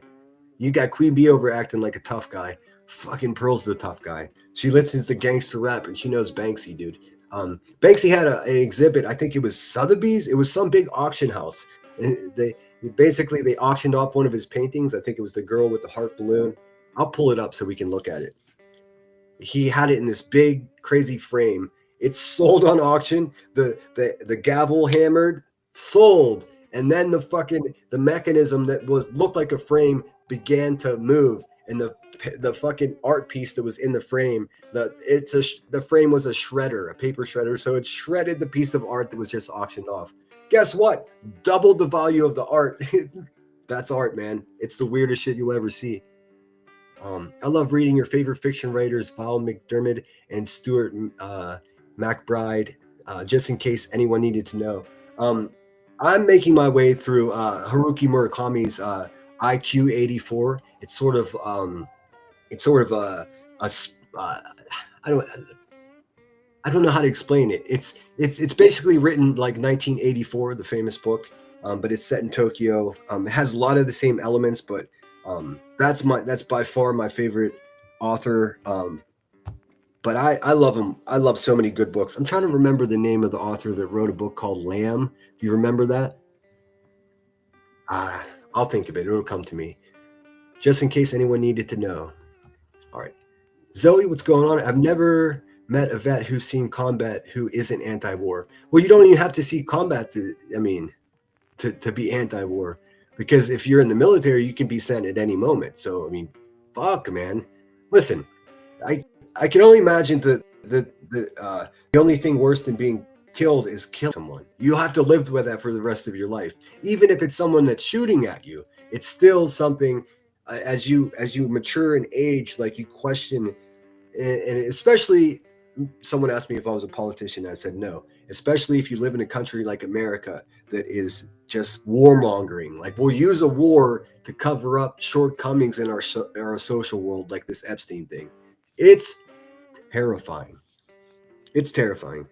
You got Queen Bee over acting like a tough guy. Fucking Pearl's the tough guy. She listens to gangster rap and she knows Banksy, dude. Banksy had an exhibit. I think it was Sotheby's. It was some big auction house. They auctioned off one of his paintings. I think it was the girl with the heart balloon. I'll pull it up so we can look at it. He had it in this big crazy frame. It's sold on auction. The gavel hammered, sold, and then the mechanism that looked like a frame began to move, and the fucking art piece that was in the frame, the frame was a shredder, a paper shredder, so it shredded the piece of art that was just auctioned off. Guess what? Doubled the value of the art. That's art, man. It's the weirdest shit you'll ever see. I love reading your favorite fiction writers, Val McDermott and Stuart McBride, just in case anyone needed to know. I'm making my way through Haruki Murakami's IQ 84. It's sort of I don't know how to explain it. It's basically written like 1984, the famous book, but it's set in Tokyo. It has a lot of the same elements, but that's by far my favorite author. But I love him. I love so many good books. I'm trying to remember the name of the author that wrote a book called Lamb. Do you remember that? I'll think of it. It'll come to me. Just in case anyone needed to know. All right. Zoe, what's going on? I've never met a vet who's seen combat who isn't anti-war. Well, you don't even have to see combat to be anti-war. Because if you're in the military, you can be sent at any moment. So, I mean, fuck, man. Listen, I can only imagine the only thing worse than being killed is kill someone. You'll have to live with that for the rest of your life. Even if it's someone that's shooting at you, it's still something as you mature and age, like you question, and especially someone asked me if I was a politician. I said no, especially if you live in a country like America that is just warmongering. Like we'll use a war to cover up shortcomings in our social world, like this Epstein thing. It's terrifying. It's terrifying.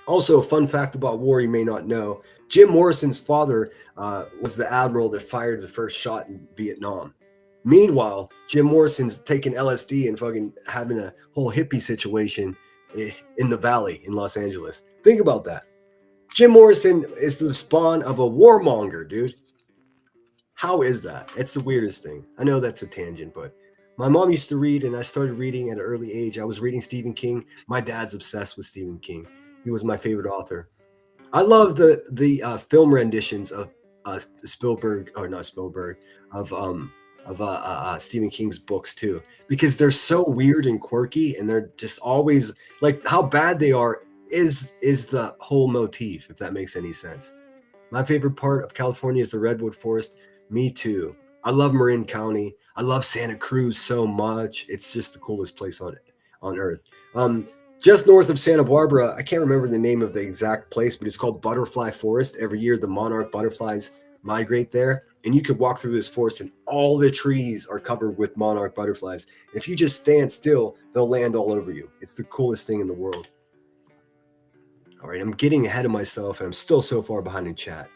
Also, a fun fact about war you may not know: Jim Morrison's father was the admiral that fired the first shot in Vietnam. Meanwhile, Jim Morrison's taking LSD and fucking having a whole hippie situation in the valley in Los Angeles. Think about that. Jim Morrison is the spawn of a warmonger, dude. How is that? It's the weirdest thing. I know that's a tangent, but My mom used to read, and I started reading at an early age. I was reading Stephen King. My dad's obsessed with Stephen King. He was my favorite author. I love the film renditions of Spielberg, or not Spielberg, of Stephen King's books too, because they're so weird and quirky, and they're just always like how bad they are is the whole motif, if that makes any sense. My favorite part of California is the redwood forest. Me too. I love Marin County. I love Santa Cruz so much. It's just the coolest place on earth. Just north of Santa Barbara, I can't remember the name of the exact place, but it's called Butterfly Forest. Every year, the monarch butterflies migrate there, and you could walk through this forest, and all the trees are covered with monarch butterflies. If you just stand still, they'll land all over you. It's the coolest thing in the world. All right, I'm getting ahead of myself, and I'm still so far behind in chat.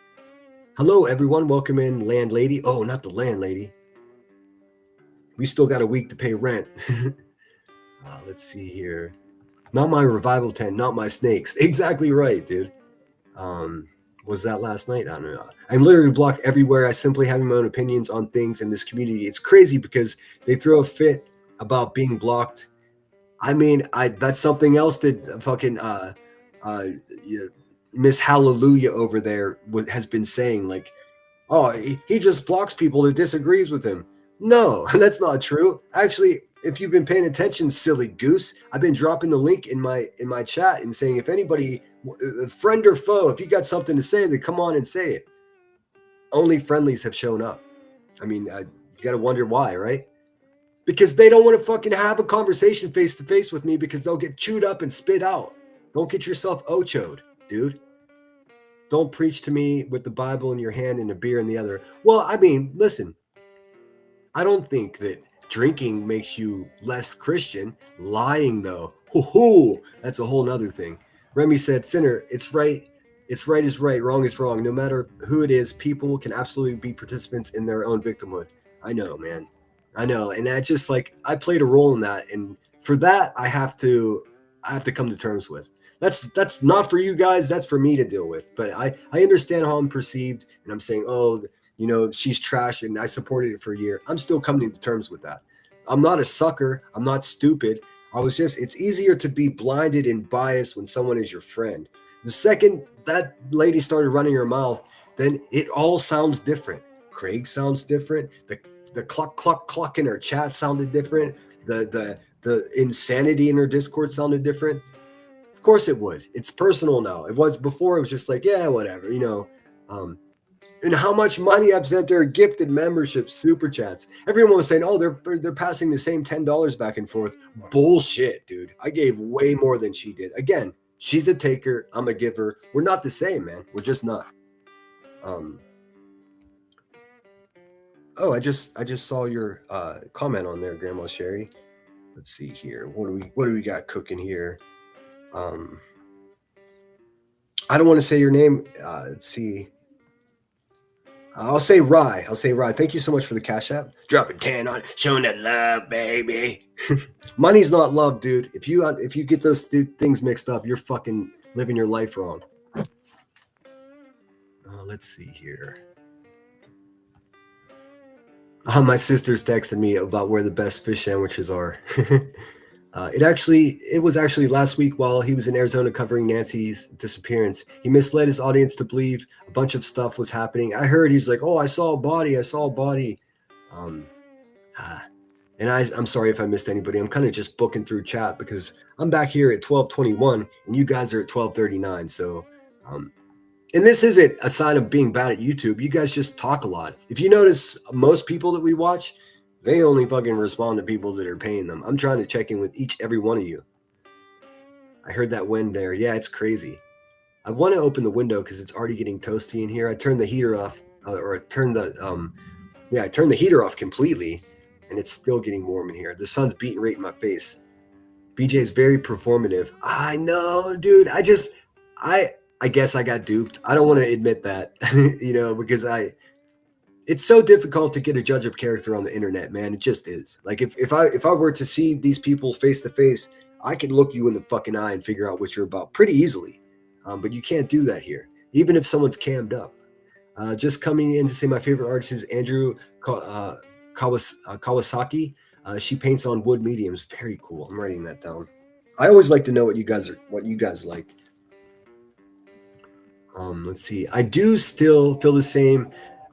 Hello, everyone. Welcome in, landlady. Oh, not the landlady. We still got a week to pay rent. Let's see here. Not my revival tent, not my snakes. Exactly right, dude. Was that last night? I don't know. I'm literally blocked everywhere. I simply having my own opinions on things in this community. It's crazy because they throw a fit about being blocked. I mean, that's something else that fucking Miss Hallelujah over there has been saying, like, oh, he just blocks people that disagrees with him. No, that's not true. Actually, if you've been paying attention, silly goose, I've been dropping the link in my chat and saying, if anybody, friend or foe, if you got something to say, then come on and say it. Only friendlies have shown up. I mean, you got to wonder why, right? Because they don't want to fucking have a conversation face to face with me, because they'll get chewed up and spit out. Don't get yourself ochoed, dude. Don't preach to me with the Bible in your hand and a beer in the other. Well, I mean, listen, I don't think that drinking makes you less Christian. Lying, though, that's a whole nother thing. Remy said, sinner, it's right is right, wrong is wrong. No matter who it is, people can absolutely be participants in their own victimhood. I know, man. I know. And I just, like, I played a role in that. And for that, I have to come to terms with. That's not for you guys. That's for me to deal with. But I understand how I'm perceived, and I'm saying, oh, you know, she's trash, and I supported it for a year. I'm still coming to terms with that. I'm not a sucker. I'm not stupid. It's easier to be blinded and biased when someone is your friend. The second that lady started running her mouth, then it all sounds different. Craig sounds different. The cluck, cluck, cluck in her chat sounded different. The insanity in her Discord sounded different. Of course it would. It's personal now. It was before. It was just like, yeah, whatever, you know. And how much money I've sent her, gifted memberships, super chats. Everyone was saying, oh, they're passing the same $10 back and forth. Bullshit, dude. I gave way more than she did. Again, she's a taker. I'm a giver. We're not the same, man. We're just not. Oh, I just saw your comment on there, Grandma Sherry. Let's see here. What do we got cooking here? I don't want to say your name. Let's see. I'll say Rye. Thank you so much for the Cash App. Dropping 10 on, showing that love, baby. Money's not love, dude. If you get those things mixed up, you're fucking living your life wrong. Let's see here. My sister's texted me about where the best fish sandwiches are. It was actually last week while he was in Arizona covering Nancy's disappearance. He misled his audience to believe a bunch of stuff was happening. I heard he's like, oh, I saw a body. And I'm sorry if I missed anybody. I'm kind of just booking through chat because I'm back here at 12:21 and you guys are at 12:39. So, and this isn't a sign of being bad at YouTube. You guys just talk a lot. If you notice, most people that we watch, they only fucking respond to people that are paying them. I'm trying to check in with every one of you. I heard that wind there. Yeah, it's crazy. I want to open the window because it's already getting toasty in here. I turned the heater off, I turned the heater off completely, and it's still getting warm in here. The sun's beating right in my face. BJ is very performative. I know, dude. I guess I got duped. I don't want to admit that, because it's so difficult to get a judge of character on the internet, man. It just is. Like if I were to see these people face to face, I could look you in the fucking eye and figure out what you're about pretty easily. But you can't do that here, even if someone's cammed up. Just coming in to say my favorite artist is Andrew Kawasaki. She paints on wood mediums. Very cool. I'm writing that down. I always like to know what you guys like. Let's see. I do still feel the same